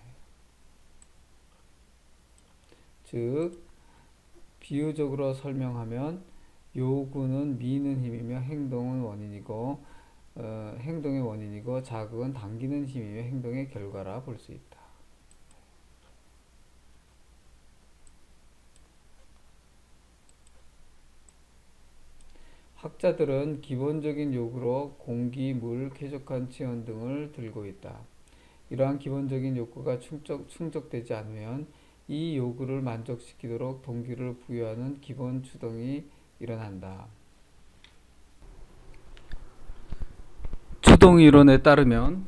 즉 비유적으로 설명하면 요구는 미는 힘이며 행동은 원인이고 행동의 원인이고 자극은 당기는 힘이며 행동의 결과라 볼 수 있다. 학자들은 기본적인 요구로 공기, 물, 쾌적한 체온 등을 들고 있다. 이러한 기본적인 욕구가 충족되지 않으면 이 요구를 만족시키도록 동기를 부여하는 기본 추동이 일어난다. 추동 이론에 따르면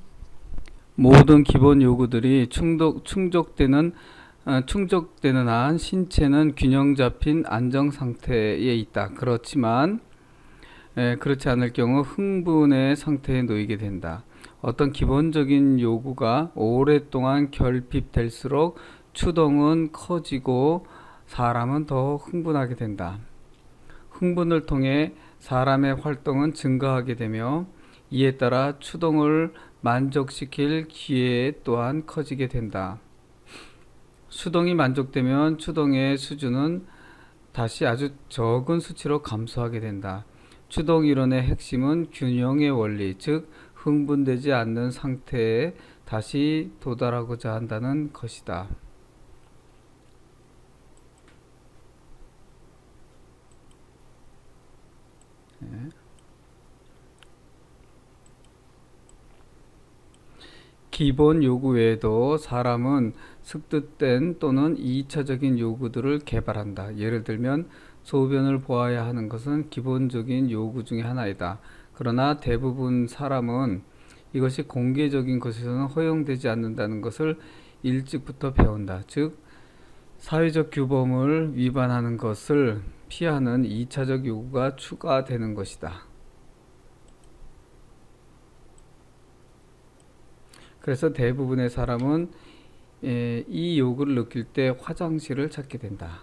모든 기본 요구들이 충족되는 한 신체는 균형 잡힌 안정 상태에 있다. 그렇지만 그렇지 않을 경우 흥분의 상태에 놓이게 된다. 어떤 기본적인 요구가 오랫동안 결핍될수록 추동은 커지고 사람은 더 흥분하게 된다. 흥분을 통해 사람의 활동은 증가하게 되며 이에 따라 추동을 만족시킬 기회 또한 커지게 된다. 추동이 만족되면 추동의 수준은 다시 아주 적은 수치로 감소하게 된다. 추동 이론의 핵심은 균형의 원리, 즉 흥분되지 않는 상태에 다시 도달하고자 한다는 것이다. 기본 요구 외에도 사람은 습득된 또는 2차적인 요구들을 개발한다. 예를 들면 소변을 보아야 하는 것은 기본적인 요구 중의 하나이다. 그러나 대부분 사람은 이것이 공개적인 것에서는 허용되지 않는다는 것을 일찍부터 배운다. 즉 사회적 규범을 위반하는 것을 피하는 2차적 요구가 추가되는 것이다. 그래서 대부분의 사람은 이 요구를 느낄 때 화장실을 찾게 된다.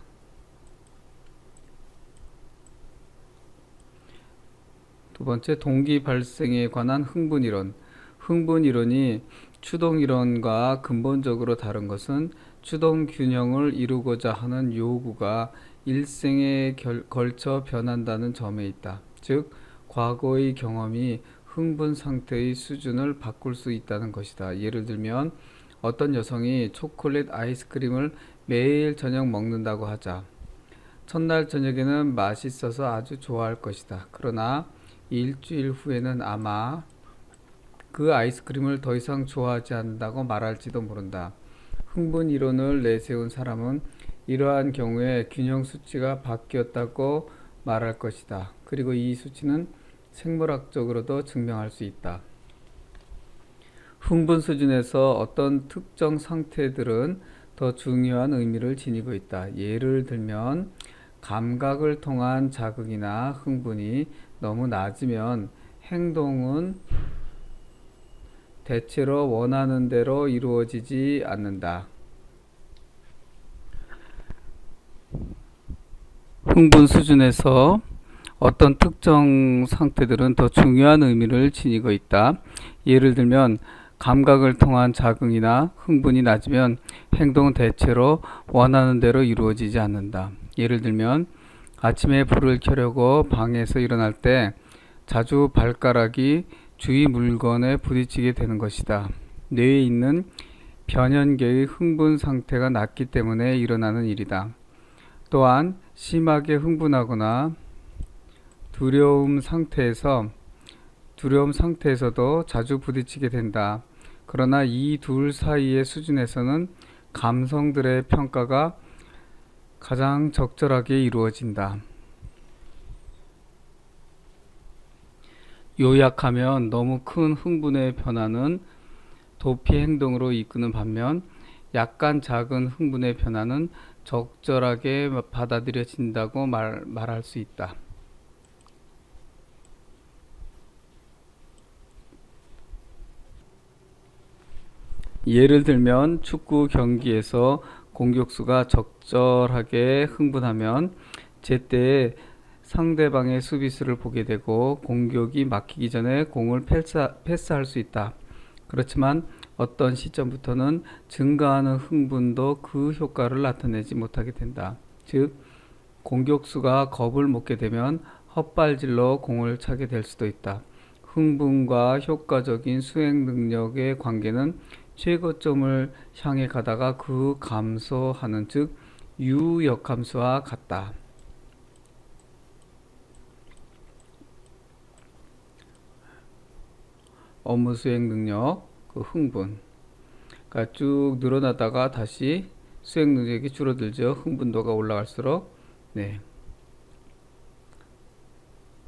두 번째, 동기 발생에 관한 흥분 이론. 흥분 이론이 추동 이론과 근본적으로 다른 것은 추동 균형을 이루고자 하는 요구가 일생에 걸쳐 변한다는 점에 있다. 즉, 과거의 경험이 흥분 상태의 수준을 바꿀 수 있다는 것이다. 예를 들면 어떤 여성이 초콜릿 아이스크림을 매일 저녁 먹는다고 하자. 첫날 저녁에는 맛있어서 아주 좋아할 것이다. 그러나 일주일 후에는 아마 그 아이스크림을 더 이상 좋아하지 않는다고 말할지도 모른다. 흥분 이론을 내세운 사람은 이러한 경우에 균형 수치가 바뀌었다고 말할 것이다. 그리고 이 수치는 생물학적으로도 증명할 수 있다. 흥분 수준에서 어떤 특정 상태들은 더 중요한 의미를 지니고 있다. 예를 들면 감각을 통한 자극이나 흥분이 너무 낮으면 행동은 대체로 원하는 대로 이루어지지 않는다. 흥분 수준에서 어떤 특정 상태들은 더 중요한 의미를 지니고 있다. 예를 들면 감각을 통한 자극이나 흥분이 낮으면 행동은 대체로 원하는 대로 이루어지지 않는다. 예를 들면 아침에 불을 켜려고 방에서 일어날 때 자주 발가락이 주위 물건에 부딪히게 되는 것이다. 뇌에 있는 변연계의 흥분 상태가 낮기 때문에 일어나는 일이다. 또한 심하게 흥분하거나 두려움 상태에서도 자주 부딪히게 된다. 그러나 이 둘 사이의 수준에서는 감성들의 평가가 가장 적절하게 이루어진다. 요약하면 너무 큰 흥분의 변화는 도피 행동으로 이끄는 반면 약간 작은 흥분의 변화는 적절하게 받아들여진다고 말할 수 있다. 예를 들면 축구 경기에서 공격수가 적절하게 흥분하면 제때 상대방의 수비수를 보게 되고 공격이 막히기 전에 공을 패스할 수 있다. 그렇지만 어떤 시점부터는 증가하는 흥분도 그 효과를 나타내지 못하게 된다. 즉, 공격수가 겁을 먹게 되면 헛발질로 공을 차게 될 수도 있다. 흥분과 효과적인 수행 능력의 관계는 최고점을 향해 가다가 그 감소하는, 즉 유역함수와 같다. 업무 수행 능력, 그 흥분, 그러니까 쭉 늘어나다가 다시 수행 능력이 줄어들죠. 흥분도가 올라갈수록. 네.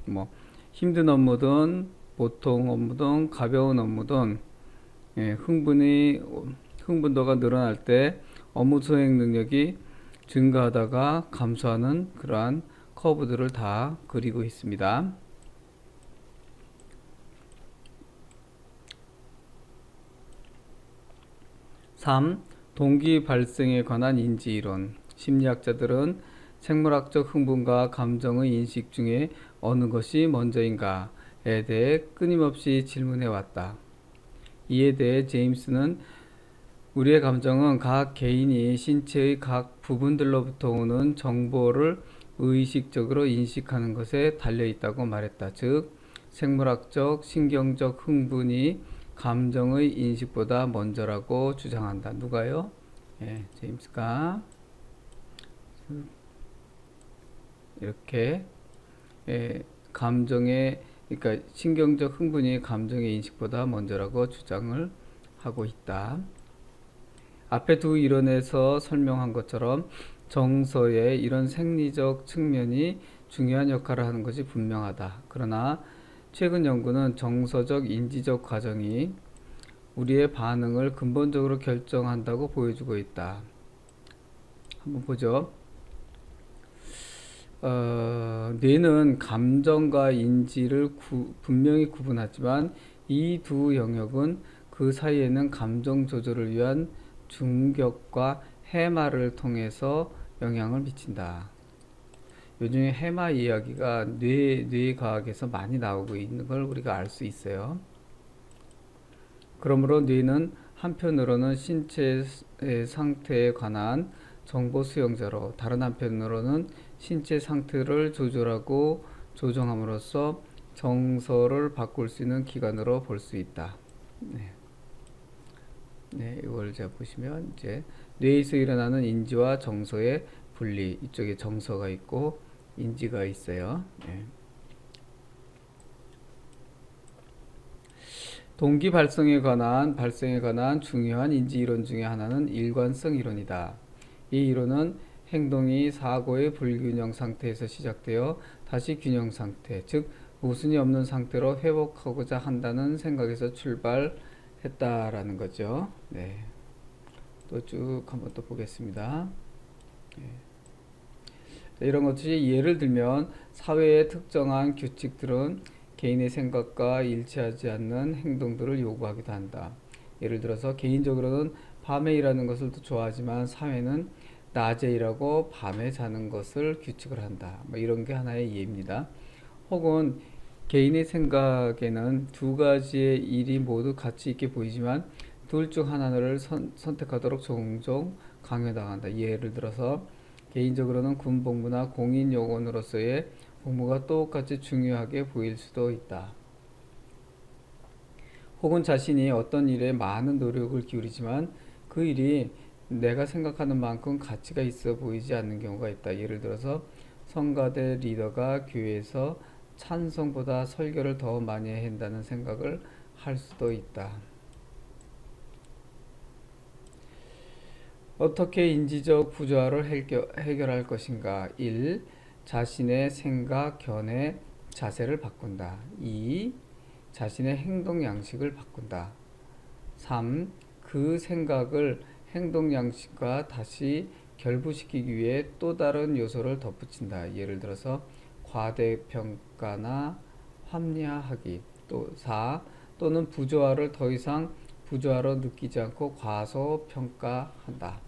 뭐 힘든 업무든 보통 업무든 가벼운 업무든, 예, 흥분도가 늘어날 때 업무 수행 능력이 증가하다가 감소하는 그러한 커브들을 다 그리고 있습니다. 3. 동기 발생에 관한 인지이론. 심리학자들은 생물학적 흥분과 감정의 인식 중에 어느 것이 먼저인가에 대해 끊임없이 질문해 왔다. 이에 대해 제임스는 우리의 감정은 각 개인이 신체의 각 부분들로부터 오는 정보를 의식적으로 인식하는 것에 달려 있다고 말했다. 즉, 생물학적, 신경적 흥분이 감정의 인식보다 먼저라고 주장한다. 누가요? 예, 제임스가 이렇게, 예, 그러니까 신경적 흥분이 감정의 인식보다 먼저라고 주장을 하고 있다. 앞에 두 이론에서 설명한 것처럼 정서의 이런 생리적 측면이 중요한 역할을 하는 것이 분명하다. 그러나 최근 연구는 정서적 인지적 과정이 우리의 반응을 근본적으로 결정한다고 보여주고 있다. 한번 보죠. 뇌는 감정과 인지를 분명히 구분하지만 이 두 영역은 그 사이에는 감정 조절을 위한 중격과 해마를 통해서 영향을 미친다. 요즘에 해마 이야기가 뇌과학에서 많이 나오고 있는 걸 우리가 알 수 있어요. 그러므로 뇌는 한편으로는 신체의 상태에 관한 정보 수용자로, 다른 한편으로는 신체 상태를 조절하고 조정함으로써 정서를 바꿀 수 있는 기관으로 볼 수 있다. 네, 이걸 제가 보시면 이제 뇌에서 일어나는 인지와 정서의 분리, 이쪽에 정서가 있고 인지가 있어요. 네. 동기 발생에 관한 중요한 인지 이론 중에 하나는 일관성 이론이다. 이 이론은 행동이 사고의 불균형 상태에서 시작되어 다시 균형 상태, 즉 모순이 없는 상태로 회복하고자 한다는 생각에서 출발했다라는 거죠. 네. 또 쭉 한번 또 보겠습니다. 네. 이런 것들이 예를 들면 사회의 특정한 규칙들은 개인의 생각과 일치하지 않는 행동들을 요구하기도 한다. 예를 들어서 개인적으로는 밤에 일하는 것을 더 좋아하지만 사회는 낮에 일하고 밤에 자는 것을 규칙을 한다. 뭐 이런 게 하나의 예입니다. 혹은 개인의 생각에는 두 가지의 일이 모두 가치 있게 보이지만 둘 중 하나를 선택하도록 종종 강요당한다. 예를 들어서 개인적으로는 군복무나 공인요원으로서의 복무가 똑같이 중요하게 보일 수도 있다. 혹은 자신이 어떤 일에 많은 노력을 기울이지만 그 일이 내가 생각하는 만큼 가치가 있어 보이지 않는 경우가 있다. 예를 들어서 성가대 리더가 교회에서 찬송보다 설교를 더 많이 해야 한다는 생각을 할 수도 있다. 어떻게 인지적 부조화를 해결할 것인가? 1. 자신의 생각, 견해, 자세를 바꾼다. 2. 자신의 행동 양식을 바꾼다. 3. 그 생각을 행동 양식과 다시 결부시키기 위해 또 다른 요소를 덧붙인다. 예를 들어서 과대평가나 합리화하기. 또 4. 또는 부조화를 더 이상 부조화로 느끼지 않고 과소평가한다.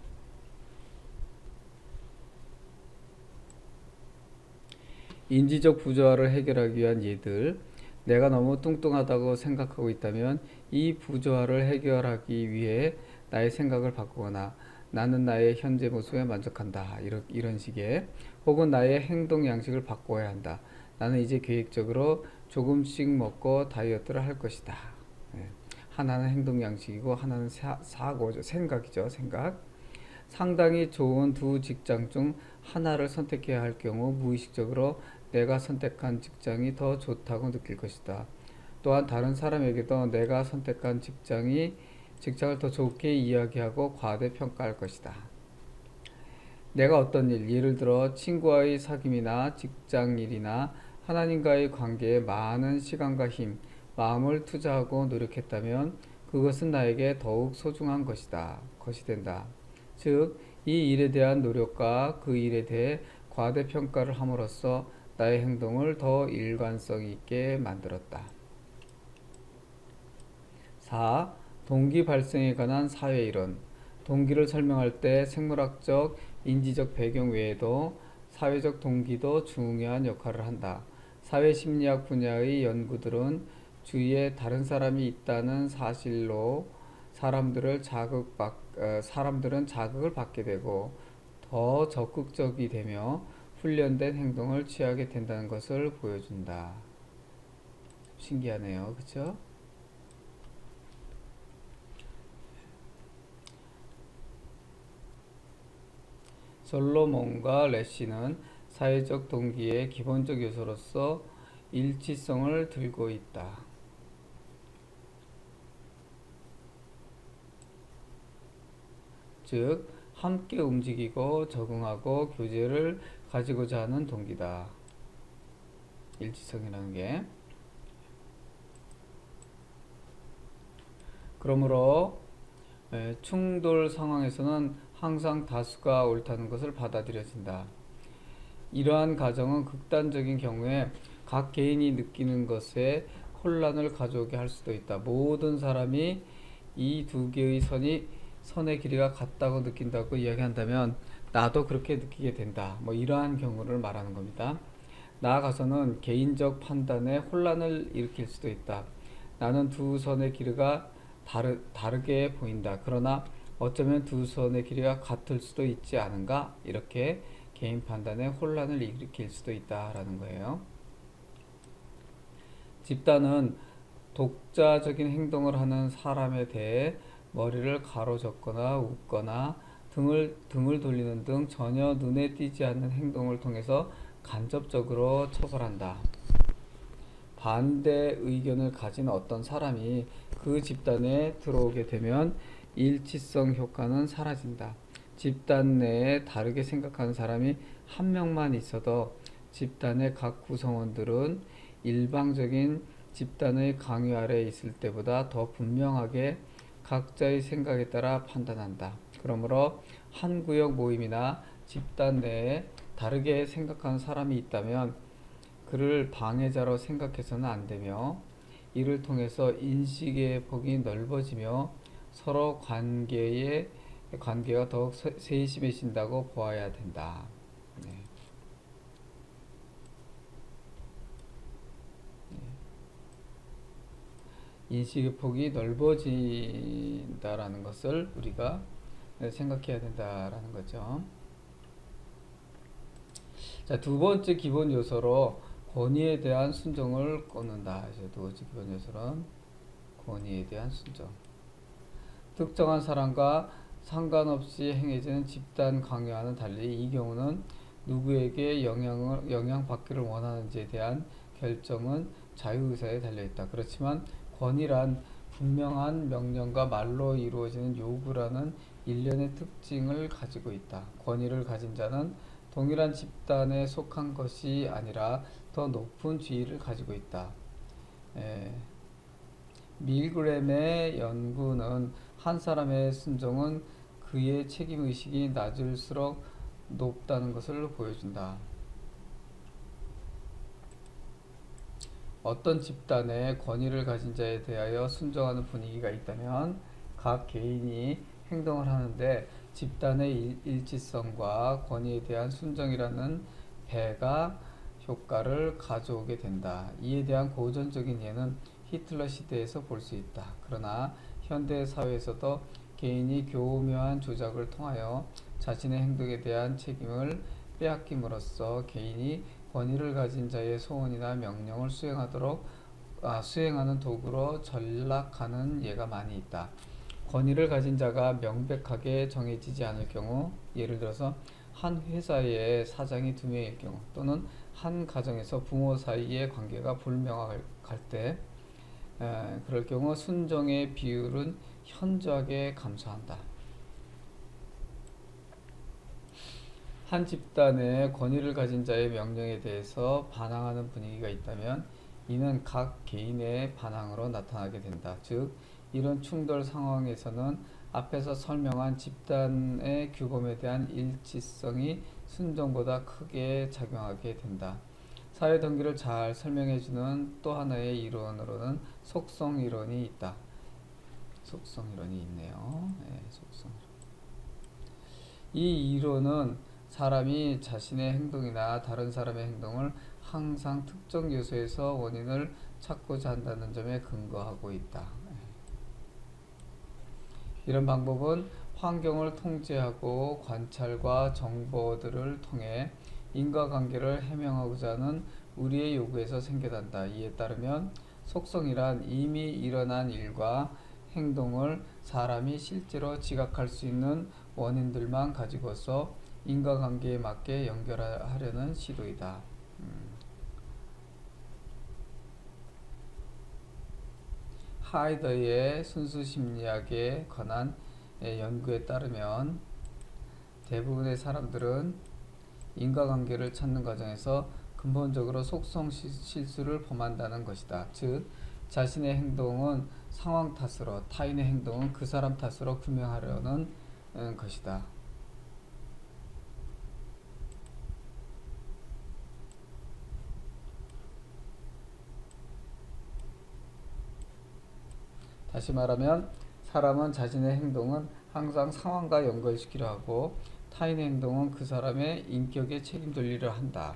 인지적 부조화를 해결하기 위한 예들. 내가 너무 뚱뚱하다고 생각하고 있다면 이 부조화를 해결하기 위해 나의 생각을 바꾸거나 나는 나의 현재 모습에 만족한다. 이런 식의 혹은 나의 행동 양식을 바꿔야 한다. 나는 이제 계획적으로 조금씩 먹고 다이어트를 할 것이다. 예. 하나는 행동 양식이고 하나는 사고죠. 생각이죠. 생각. 상당히 좋은 두 직장 중 하나를 선택해야 할 경우 무의식적으로 내가 선택한 직장이 더 좋다고 느낄 것이다. 또한 다른 사람에게도 내가 선택한 직장을 더 좋게 이야기하고 과대평가할 것이다. 내가 어떤 일, 예를 들어 친구와의 사귐이나 직장일이나 하나님과의 관계에 많은 시간과 힘, 마음을 투자하고 노력했다면 그것은 나에게 더욱 소중한 것이 된다. 즉, 이 일에 대한 노력과 그 일에 대해 과대평가를 함으로써 나의 행동을 더 일관성 있게 만들었다. 4. 동기 발생에 관한 사회이론. 동기를 설명할 때 생물학적, 인지적 배경 외에도 사회적 동기도 중요한 역할을 한다. 사회심리학 분야의 연구들은 주위에 다른 사람이 있다는 사실로 사람들은 자극을 받게 되고 더 적극적이 되며 훈련된 행동을 취하게 된다는 것을 보여준다. 신기하네요. 그렇죠? 솔로몬과 레시는 사회적 동기의 기본적 요소로서 일치성을 들고 있다. 즉, 함께 움직이고 적응하고 교제를 가지고자 하는 동기다. 일치성이라는 게. 그러므로 충돌 상황에서는 항상 다수가 옳다는 것을 받아들여진다. 이러한 가정은 극단적인 경우에 각 개인이 느끼는 것에 혼란을 가져오게 할 수도 있다. 모든 사람이 이 두 개의 선의 길이가 같다고 느낀다고 이야기한다면 나도 그렇게 느끼게 된다. 이러한 경우를 말하는 겁니다. 나아가서는 개인적 판단에 혼란을 일으킬 수도 있다. 나는 두 선의 길이가 다르게 보인다. 그러나 어쩌면 두 선의 길이가 같을 수도 있지 않은가? 이렇게 개인 판단에 혼란을 일으킬 수도 있다라는 거예요. 집단은 독자적인 행동을 하는 사람에 대해 머리를 가로젓거나 웃거나 등을 돌리는 등 전혀 눈에 띄지 않는 행동을 통해서 간접적으로 처벌한다. 반대 의견을 가진 어떤 사람이 그 집단에 들어오게 되면 일치성 효과는 사라진다. 집단 내에 다르게 생각하는 사람이 한 명만 있어도 집단의 각 구성원들은 일방적인 집단의 강요 아래에 있을 때보다 더 분명하게 각자의 생각에 따라 판단한다. 그러므로 한 구역 모임이나 집단 내에 다르게 생각하는 사람이 있다면 그를 방해자로 생각해서는 안 되며 이를 통해서 인식의 폭이 넓어지며 서로 관계가 더욱 세심해진다고 보아야 된다. 네. 인식의 폭이 넓어진다라는 것을 우리가 생각해야 된다라는 거죠. 자, 두 번째 기본 요소로 권위에 대한 순종을 꼽는다. 두 번째 기본 요소는 권위에 대한 순종. 특정한 사람과 상관없이 행해지는 집단 강요와는 달리 이 경우는 누구에게 영향받기를 원하는지에 대한 결정은 자유의사에 달려있다. 그렇지만 권위란 분명한 명령과 말로 이루어지는 요구라는 일련의 특징을 가지고 있다. 권위를 가진 자는 동일한 집단에 속한 것이 아니라 더 높은 지위를 가지고 있다. 밀그램의 연구는 한 사람의 순종은 그의 책임의식이 낮을수록 높다는 것을 보여준다. 어떤 집단에 권위를 가진 자에 대하여 순종하는 분위기가 있다면 각 개인이 행동을 하는데 집단의 일치성과 권위에 대한 순종이라는 배가 효과를 가져오게 된다. 이에 대한 고전적인 예는 히틀러 시대에서 볼 수 있다. 그러나 현대 사회에서도 개인이 교묘한 조작을 통하여 자신의 행동에 대한 책임을 빼앗김으로써 개인이 권위를 가진 자의 소원이나 명령을 수행하는 도구로 전락하는 예가 많이 있다. 권위를 가진 자가 명백하게 정해지지 않을 경우, 예를 들어서 한 회사의 사장이 2명일 경우, 또는 한 가정에서 부모 사이의 관계가 불명확할 때, 그럴 경우 순종의 비율은 현저하게 감소한다. 한 집단의 권위를 가진 자의 명령에 대해서 반항하는 분위기가 있다면 이는 각 개인의 반항으로 나타나게 된다. 즉, 이런 충돌 상황에서는 앞에서 설명한 집단의 규범에 대한 일치성이 순종보다 크게 작용하게 된다. 사회 동기를 잘 설명해주는 또 하나의 이론으로는 속성 이론이 있다. 속성 이론이 있네요. 네, 속성. 이 이론은 사람이 자신의 행동이나 다른 사람의 행동을 항상 특정 요소에서 원인을 찾고자 한다는 점에 근거하고 있다. 이런 방법은 환경을 통제하고 관찰과 정보들을 통해 인과관계를 해명하고자 하는 우리의 요구에서 생겨난다. 이에 따르면 속성이란 이미 일어난 일과 행동을 사람이 실제로 지각할 수 있는 원인들만 가지고서 인과관계에 맞게 연결하려는 시도이다. 하이더의 순수심리학에 관한 연구에 따르면 대부분의 사람들은 인과관계를 찾는 과정에서 근본적으로 속성 실수를 범한다는 것이다. 즉, 자신의 행동은 상황 탓으로, 타인의 행동은 그 사람 탓으로 규명하려는 것이다. 다시 말하면 사람은 자신의 행동은 항상 상황과 연결시키려 하고 타인의 행동은 그 사람의 인격에 책임 돌리려 한다.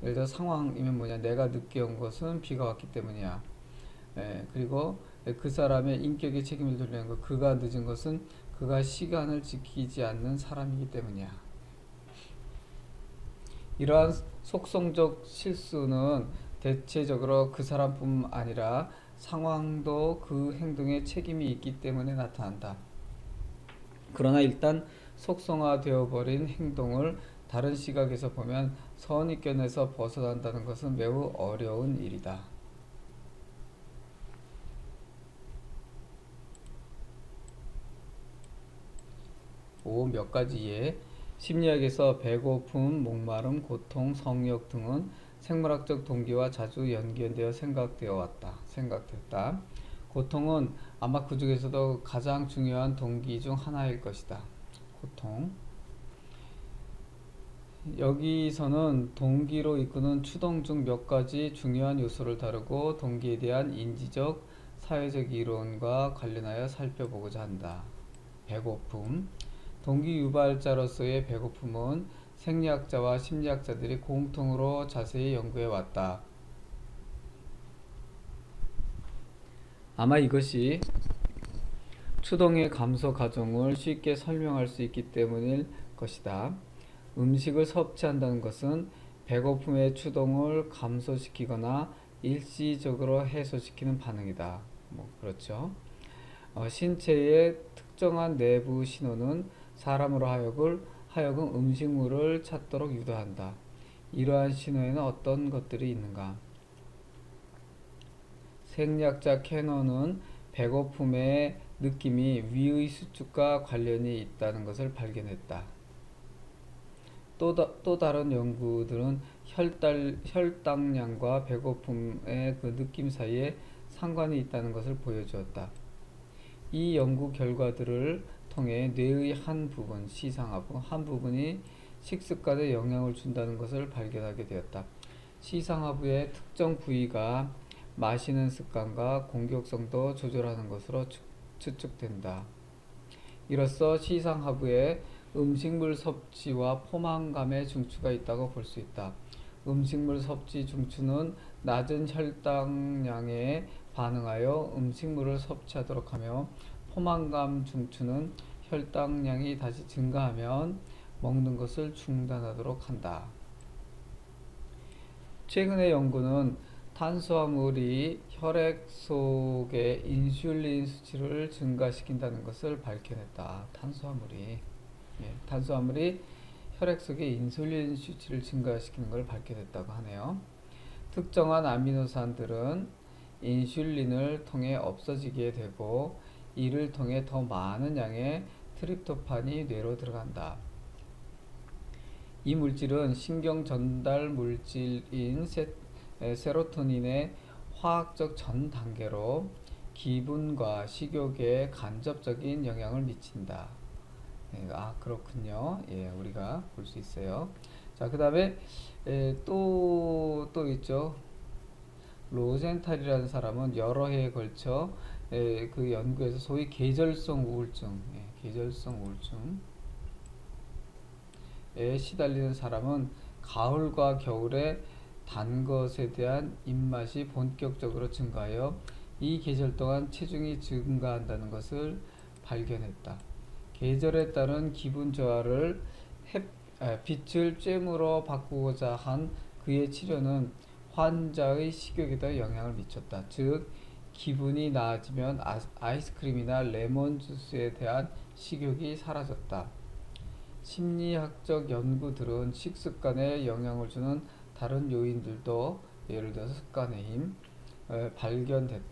예를 들어 상황이면 뭐냐, 내가 늦게 온 것은 비가 왔기 때문이야. 그리고 그 사람의 인격에 책임을 돌리는 것, 그가 늦은 것은 그가 시간을 지키지 않는 사람이기 때문이야. 이러한 속성적 실수는 대체적으로 그 사람뿐 아니라 상황도 그 행동에 책임이 있기 때문에 나타난다. 그러나 일단 속성화되어 버린 행동을 다른 시각에서 보면 선입견에서 벗어난다는 것은 매우 어려운 일이다. 몇 가지 예. 심리학에서 배고픔, 목마름, 고통, 성욕 등은 생물학적 동기와 자주 연결되어 생각됐다. 고통은 아마 그 중에서도 가장 중요한 동기 중 하나일 것이다. 고통. 여기서는 동기로 이끄는 추동 중 몇 가지 중요한 요소를 다루고 동기에 대한 인지적, 사회적 이론과 관련하여 살펴보고자 한다. 배고픔. 동기 유발자로서의 배고픔은 생리학자와 심리학자들이 공통으로 자세히 연구해 왔다. 아마 이것이 추동의 감소 과정을 쉽게 설명할 수 있기 때문일 것이다. 음식을 섭취한다는 것은 배고픔의 추동을 감소시키거나 일시적으로 해소시키는 반응이다. 그렇죠. 신체의 특정한 내부 신호는 사람으로 하여금 음식물을 찾도록 유도한다. 이러한 신호에는 어떤 것들이 있는가? 생리학자 캐넌은 배고픔의 느낌이 위의 수축과 관련이 있다는 것을 발견했다. 또 다른 연구들은 혈당량과 배고픔의 그 느낌 사이에 상관이 있다는 것을 보여주었다. 이 연구 결과들을 통해 뇌의 한 부분, 시상하부, 한 부분이 식습관에 영향을 준다는 것을 발견하게 되었다. 시상하부의 특정 부위가 마시는 습관과 공격성도 조절하는 것으로 추측된다. 이로써 시상하부에 음식물 섭취와 포만감의 중추가 있다고 볼 수 있다. 음식물 섭취 중추는 낮은 혈당량에 반응하여 음식물을 섭취하도록 하며 포만감 중추는 혈당량이 다시 증가하면 먹는 것을 중단하도록 한다. 최근의 연구는 탄수화물이 혈액 속의 인슐린 수치를 증가시킨다는 것을 밝혀냈다. 탄수화물이 혈액 속의 인슐린 수치를 증가시키는 걸 밝혀냈다고 하네요. 특정한 아미노산들은 인슐린을 통해 없어지게 되고 이를 통해 더 많은 양의 트립토판이 뇌로 들어간다. 이 물질은 신경 전달 물질인 세로토닌의 화학적 전 단계로 기분과 식욕에 간접적인 영향을 미친다. 그렇군요. 우리가 볼 수 있어요. 자, 그 다음에 또 있죠. 로젠탈이라는 사람은 여러 해에 걸쳐 그 연구에서 소위 계절성 우울증에 시달리는 사람은 가을과 겨울에 단 것에 대한 입맛이 본격적으로 증가하여 이 계절 동안 체중이 증가한다는 것을 발견했다. 계절에 따른 기분 저하를 빛을 쬐물어 바꾸고자 한 그의 치료는 환자의 식욕에도 영향을 미쳤다. 즉, 기분이 나아지면 아이스크림이나 레몬 주스에 대한 식욕이 사라졌다. 심리학적 연구들은 식습관에 영향을 주는 다른 요인들도 예를 들어서 습관의 힘 발견했다.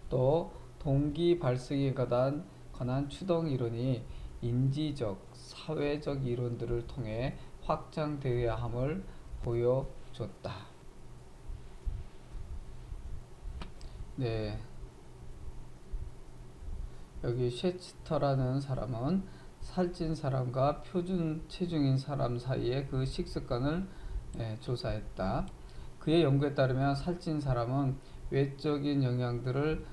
또 동기 발생에 관한 추동 이론이 인지적, 사회적 이론들을 통해 확장되어야 함을 보여줬다. 네. 여기 셰스터라는 사람은 살찐 사람과 표준 체중인 사람 사이의 그 식습관을 조사했다. 그의 연구에 따르면 살찐 사람은 외적인 영향들을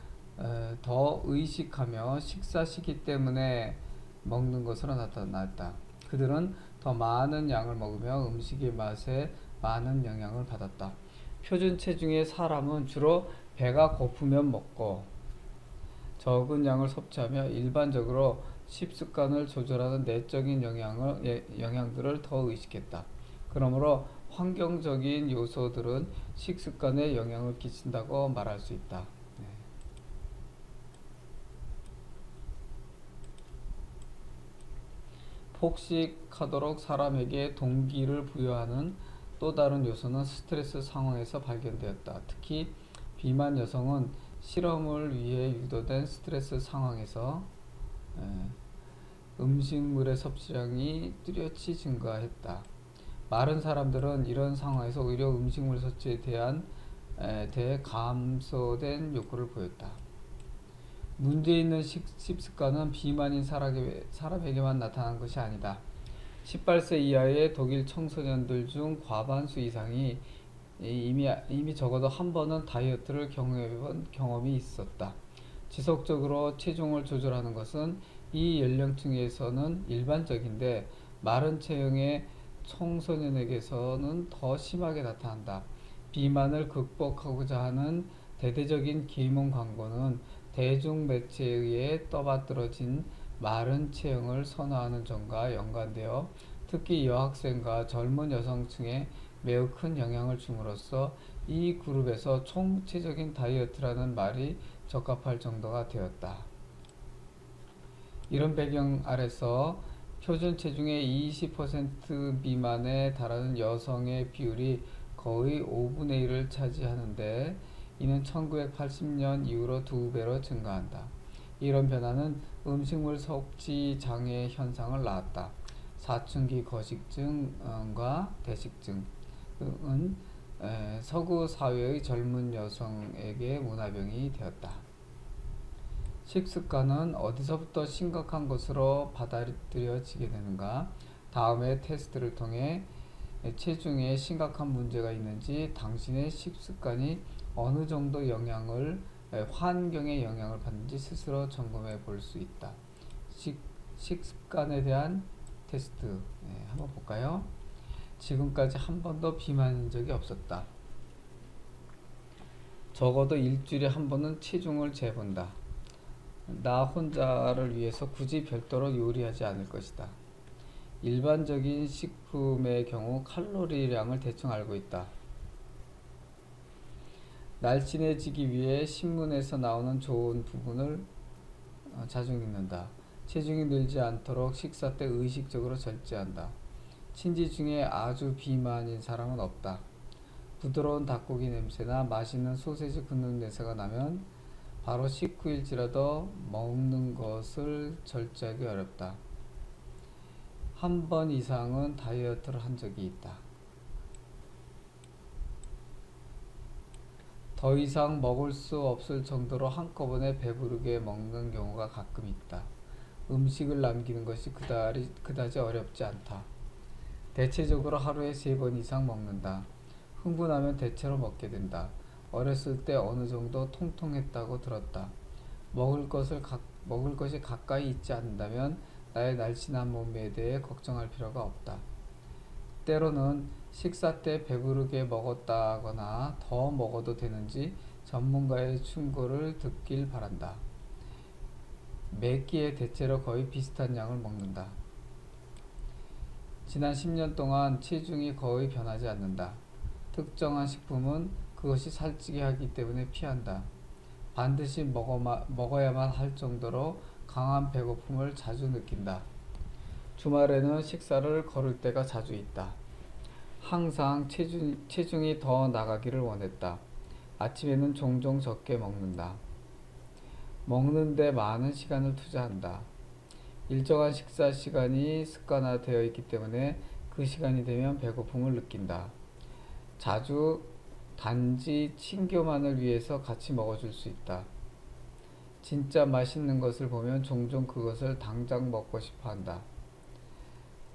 더 의식하며 식사 시기 때문에 먹는 것으로 나타났다. 그들은 더 많은 양을 먹으며 음식의 맛에 많은 영향을 받았다. 표준 체중의 사람은 주로 배가 고프면 먹고 적은 양을 섭취하며 일반적으로 식습관을 조절하는 내적인 영향들을 더 의식했다. 그러므로 환경적인 요소들은 식습관에 영향을 끼친다고 말할 수 있다. 폭식하도록 사람에게 동기를 부여하는 또 다른 요소는 스트레스 상황에서 발견되었다. 특히 비만 여성은 실험을 위해 유도된 스트레스 상황에서 음식물의 섭취량이 뚜렷이 증가했다. 마른 사람들은 이런 상황에서 오히려 음식물 섭취에 대해 감소된 욕구를 보였다. 문제 있는 식습관은 비만인 사람에게만 나타난 것이 아니다. 18세 이하의 독일 청소년들 중 과반수 이상이 이미 적어도 한 번은 다이어트를 경험해본 경험이 있었다. 지속적으로 체중을 조절하는 것은 이 연령층에서는 일반적인데 마른 체형의 청소년에게서는 더 심하게 나타난다. 비만을 극복하고자 하는 대대적인 계몽 광고는 대중매체에 의해 떠받들어진 마른 체형을 선호하는 점과 연관되어 특히 여학생과 젊은 여성층에 매우 큰 영향을 줌으로써 이 그룹에서 총체적인 다이어트라는 말이 적합할 정도가 되었다. 이런 배경 아래서 표준 체중의 20% 미만에 달하는 여성의 비율이 거의 5분의 1을 차지하는데 이는 1980년 이후로 2배로 증가한다. 이런 변화는 음식물 섭취 장애 현상을 낳았다. 사춘기 거식증과 대식증은 서구 사회의 젊은 여성에게 문화병이 되었다. 식습관은 어디서부터 심각한 것으로 받아들여지게 되는가? 다음의 테스트를 통해 체중에 심각한 문제가 있는지 당신의 식습관이 어느 정도 환경의 영향을 받는지 스스로 점검해 볼 수 있다. 식습관에 대한 테스트 한번 볼까요? 지금까지 한 번도 비만인 적이 없었다. 적어도 일주일에 한 번은 체중을 재본다. 나 혼자를 위해서 굳이 별도로 요리하지 않을 것이다. 일반적인 식품의 경우 칼로리량을 대충 알고 있다. 날씬해지기 위해 신문에서 나오는 좋은 부분을 자주 읽는다. 체중이 늘지 않도록 식사 때 의식적으로 절제한다. 친지 중에 아주 비만인 사람은 없다. 부드러운 닭고기 냄새나 맛있는 소세지 굽는 냄새가 나면 바로 식후일지라도 먹는 것을 절제하기 어렵다. 한 번 이상은 다이어트를 한 적이 있다. 더 이상 먹을 수 없을 정도로 한꺼번에 배부르게 먹는 경우가 가끔 있다. 음식을 남기는 것이 그다지 어렵지 않다. 대체적으로 하루에 3번 이상 먹는다. 흥분하면 대체로 먹게 된다. 어렸을 때 어느 정도 통통했다고 들었다. 먹을 것이 가까이 있지 않는다면 나의 날씬한 몸에 대해 걱정할 필요가 없다. 때로는 식사 때 배부르게 먹었다거나 더 먹어도 되는지 전문가의 충고를 듣길 바란다. 매 끼에 대체로 거의 비슷한 양을 먹는다. 지난 10년 동안 체중이 거의 변하지 않는다. 특정한 식품은 그것이 살찌게 하기 때문에 피한다. 반드시 먹어야만 할 정도로 강한 배고픔을 자주 느낀다. 주말에는 식사를 거를 때가 자주 있다. 항상 체중이 더 나가기를 원했다. 아침에는 종종 적게 먹는다. 먹는데 많은 시간을 투자한다. 일정한 식사 시간이 습관화되어 있기 때문에 그 시간이 되면 배고픔을 느낀다. 자주 단지 친교만을 위해서 같이 먹어줄 수 있다. 진짜 맛있는 것을 보면 종종 그것을 당장 먹고 싶어 한다.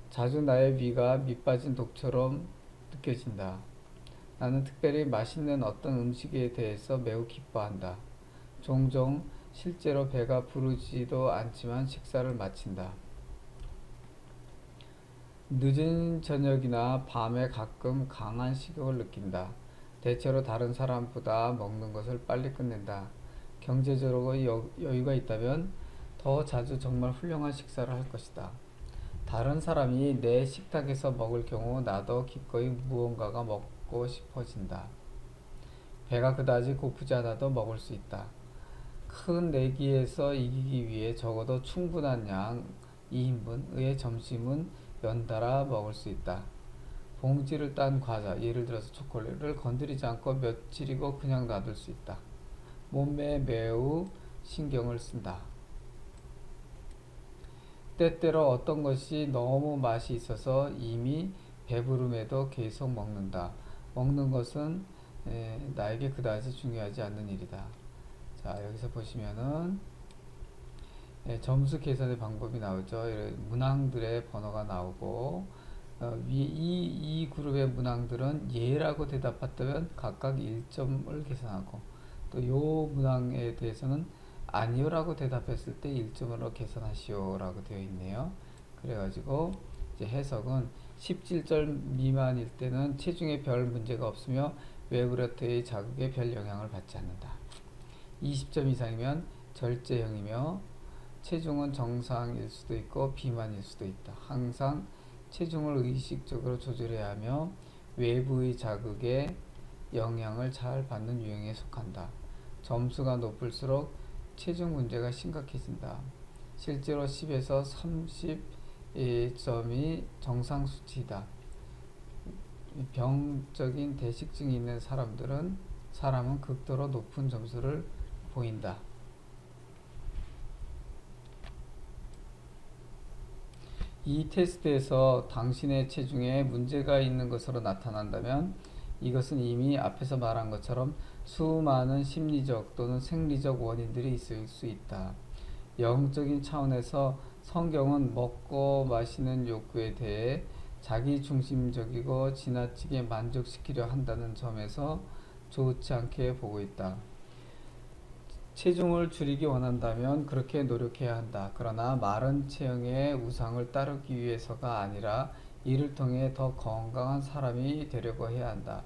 자주 나의 위가 밑빠진 독처럼 느껴진다. 나는 특별히 맛있는 어떤 음식에 대해서 매우 기뻐한다. 종종 실제로 배가 부르지도 않지만 식사를 마친다. 늦은 저녁이나 밤에 가끔 강한 식욕을 느낀다. 대체로 다른 사람보다 먹는 것을 빨리 끝낸다. 경제적으로 여유가 있다면 더 자주 정말 훌륭한 식사를 할 것이다. 다른 사람이 내 식탁에서 먹을 경우 나도 기꺼이 무언가가 먹고 싶어진다. 배가 그다지 고프지 않아도 먹을 수 있다. 큰 내기에서 이기기 위해 적어도 충분한 양 2인분의 점심은 연달아 먹을 수 있다. 봉지를 딴 과자, 예를 들어서 초콜릿을 건드리지 않고 며칠이고 그냥 놔둘 수 있다. 몸매에 매우 신경을 쓴다. 때때로 어떤 것이 너무 맛이 있어서 이미 배부름에도 계속 먹는다. 먹는 것은 나에게 그다지 중요하지 않는 일이다. 자, 여기서 보시면은 점수 계산의 방법이 나오죠. 문항들의 번호가 나오고 이 그룹의 문항들은 예라고 대답했다면 각각 1점을 계산하고 또 요 문항에 대해서는 아니요라고 대답했을 때 1점으로 계산하시오라고 되어 있네요. 그래가지고 이제 해석은 17점 미만일 때는 체중에 별 문제가 없으며 외부로부터의 자극에 별 영향을 받지 않는다. 20점 이상이면 절제형이며 체중은 정상일 수도 있고 비만일 수도 있다. 항상 체중을 의식적으로 조절해야 하며 외부의 자극에 영향을 잘 받는 유형에 속한다. 점수가 높을수록 체중 문제가 심각해진다. 실제로 10에서 30점이 정상 수치이다. 병적인 대식증이 있는 사람은 극도로 높은 점수를 보인다. 이 테스트에서 당신의 체중에 문제가 있는 것으로 나타난다면 이것은 이미 앞에서 말한 것처럼 수많은 심리적 또는 생리적 원인들이 있을 수 있다. 영적인 차원에서 성경은 먹고 마시는 욕구에 대해 자기중심적이고 지나치게 만족시키려 한다는 점에서 좋지 않게 보고 있다. 체중을 줄이기 원한다면 그렇게 노력해야 한다. 그러나 마른 체형의 우상을 따르기 위해서가 아니라 이를 통해 더 건강한 사람이 되려고 해야 한다.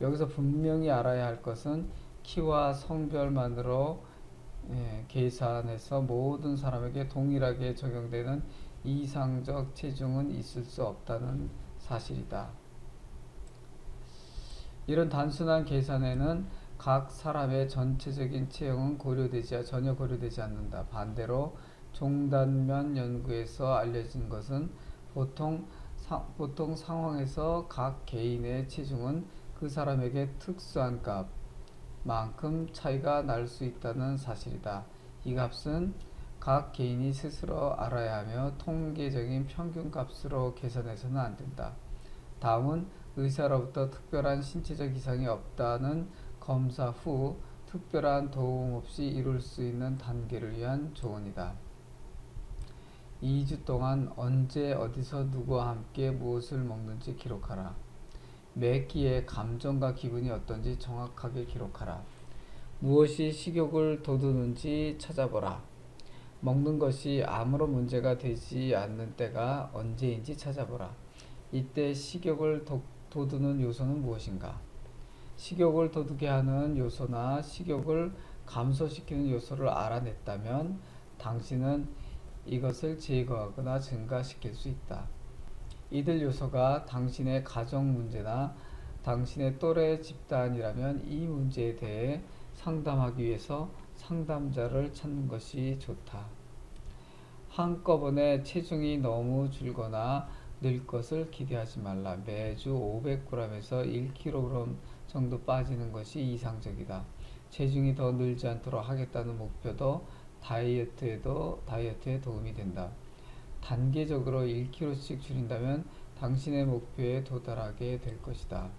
여기서 분명히 알아야 할 것은 키와 성별만으로 계산해서 모든 사람에게 동일하게 적용되는 이상적 체중은 있을 수 없다는 사실이다. 이런 단순한 계산에는 각 사람의 전체적인 체형은 전혀 고려되지 않는다. 반대로 종단면 연구에서 알려진 것은 보통 상황에서 각 개인의 체중은 그 사람에게 특수한 값만큼 차이가 날 수 있다는 사실이다. 이 값은 각 개인이 스스로 알아야 하며 통계적인 평균값으로 계산해서는 안 된다. 다음은 의사로부터 특별한 신체적 이상이 없다는 검사 후 특별한 도움 없이 이룰 수 있는 단계를 위한 조언이다. 2주 동안 언제 어디서 누구와 함께 무엇을 먹는지 기록하라. 매 끼의 감정과 기분이 어떤지 정확하게 기록하라. 무엇이 식욕을 돋우는지 찾아보라. 먹는 것이 아무런 문제가 되지 않는 때가 언제인지 찾아보라. 이때 식욕을 돋우는 요소는 무엇인가? 식욕을 돋우게 하는 요소나 식욕을 감소시키는 요소를 알아냈다면 당신은 이것을 제거하거나 증가시킬 수 있다. 이들 요소가 당신의 가정 문제나 당신의 또래 집단이라면 이 문제에 대해 상담하기 위해서 상담자를 찾는 것이 좋다. 한꺼번에 체중이 너무 줄거나 늘 것을 기대하지 말라. 매주 500g에서 1kg 정도 빠지는 것이 이상적이다. 체중이 더 늘지 않도록 하겠다는 목표도 다이어트에 도움이 된다. 단계적으로 1kg씩 줄인다면 당신의 목표에 도달하게 될 것이다.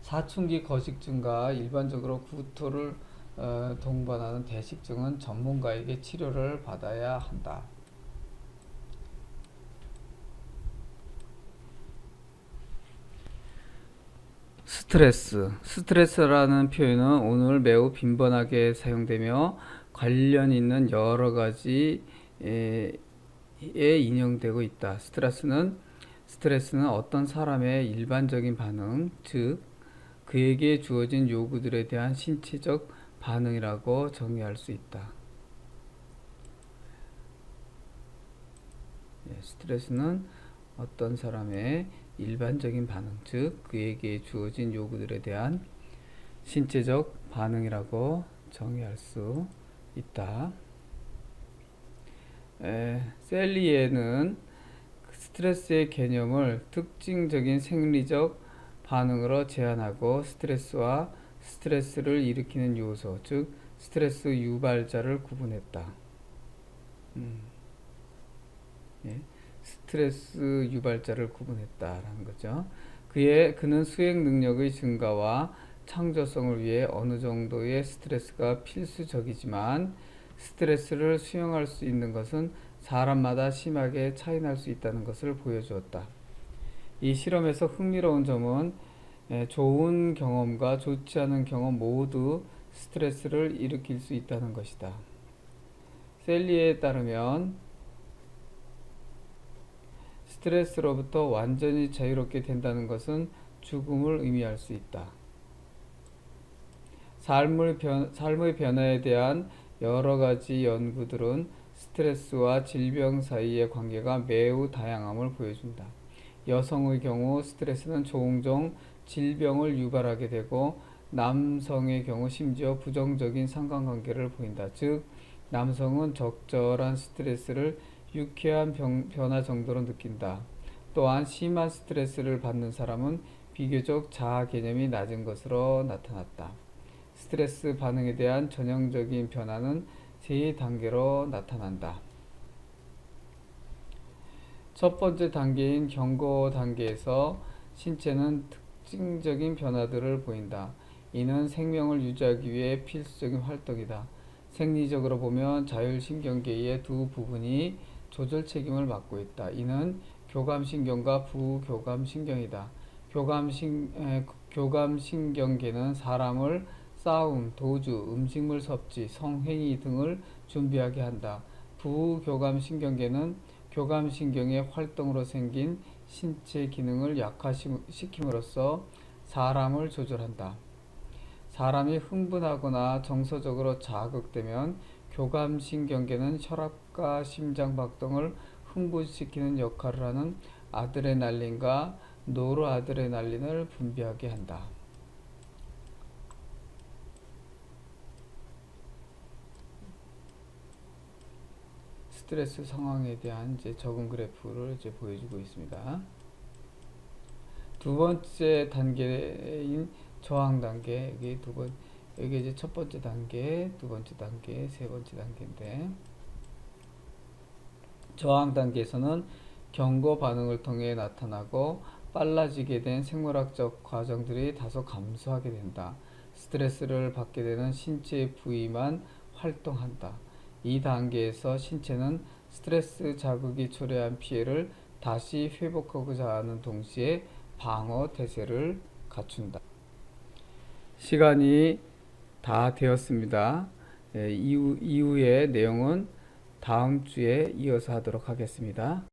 사춘기 거식증과 일반적으로 구토를 동반하는 대식증은 전문가에게 치료를 받아야 한다. 스트레스라는 표현은 오늘 매우 빈번하게 사용되며 관련 있는 여러 가지에 인용되고 있다. 스트레스는 어떤 사람의 일반적인 반응, 즉 그에게 주어진 요구들에 대한 신체적 반응이라고 정의할 수 있다. 스트레스는 어떤 사람의 일반적인 반응, 즉 그에게 주어진 요구들에 대한 신체적 반응이라고 정의할 수 있다. 셀리에는 스트레스의 개념을 특징적인 생리적 반응으로 제한하고 스트레스와 스트레스를 일으키는 요소, 즉 스트레스 유발자를 구분했다. 스트레스 유발자를 구분했다라는 거죠. 그는 수행 능력의 증가와 창조성을 위해 어느 정도의 스트레스가 필수적이지만 스트레스를 수용할 수 있는 것은 사람마다 심하게 차이날 수 있다는 것을 보여주었다. 이 실험에서 흥미로운 점은 좋은 경험과 좋지 않은 경험 모두 스트레스를 일으킬 수 있다는 것이다. 셀리에 따르면 스트레스로부터 완전히 자유롭게 된다는 것은 죽음을 의미할 수 있다. 삶의 변화에 대한 여러 가지 연구들은 스트레스와 질병 사이의 관계가 매우 다양함을 보여준다. 여성의 경우 스트레스는 종종 질병을 유발하게 되고 남성의 경우 심지어 부정적인 상관관계를 보인다. 즉, 남성은 적절한 스트레스를 유쾌한 변화 정도로 느낀다. 또한 심한 스트레스를 받는 사람은 비교적 자아 개념이 낮은 것으로 나타났다. 스트레스 반응에 대한 전형적인 변화는 세 단계로 나타난다. 첫 번째 단계인 경고 단계에서 신체는 특징적인 변화들을 보인다. 이는 생명을 유지하기 위해 필수적인 활동이다. 생리적으로 보면 자율신경계의 두 부분이 조절 책임을 맡고 있다. 이는 교감신경과 부교감신경이다. 교감신경계는 사람을 싸움, 도주, 음식물 섭취, 성행위 등을 준비하게 한다. 부교감신경계는 교감신경의 활동으로 생긴 신체 기능을 약화시킴으로써 사람을 조절한다. 사람이 흥분하거나 정서적으로 자극되면 교감신경계는 혈압과 심장박동을 흥분시키는 역할을 하는 아드레날린과 노르아드레날린을 분비하게 한다. 스트레스 상황에 대한 적응 그래프를 보여주고 있습니다. 두 번째 단계인 저항 단계, 여기 첫 번째 단계, 두 번째 단계, 세 번째 단계인데, 저항 단계에서는 경고 반응을 통해 나타나고 빨라지게 된 생물학적 과정들이 다소 감소하게 된다. 스트레스를 받게 되는 신체 부위만 활동한다. 이 단계에서 신체는 스트레스 자극이 초래한 피해를 다시 회복하고자 하는 동시에 방어 태세를 갖춘다. 시간이 다 되었습니다. 이후의 내용은 다음 주에 이어서 하도록 하겠습니다.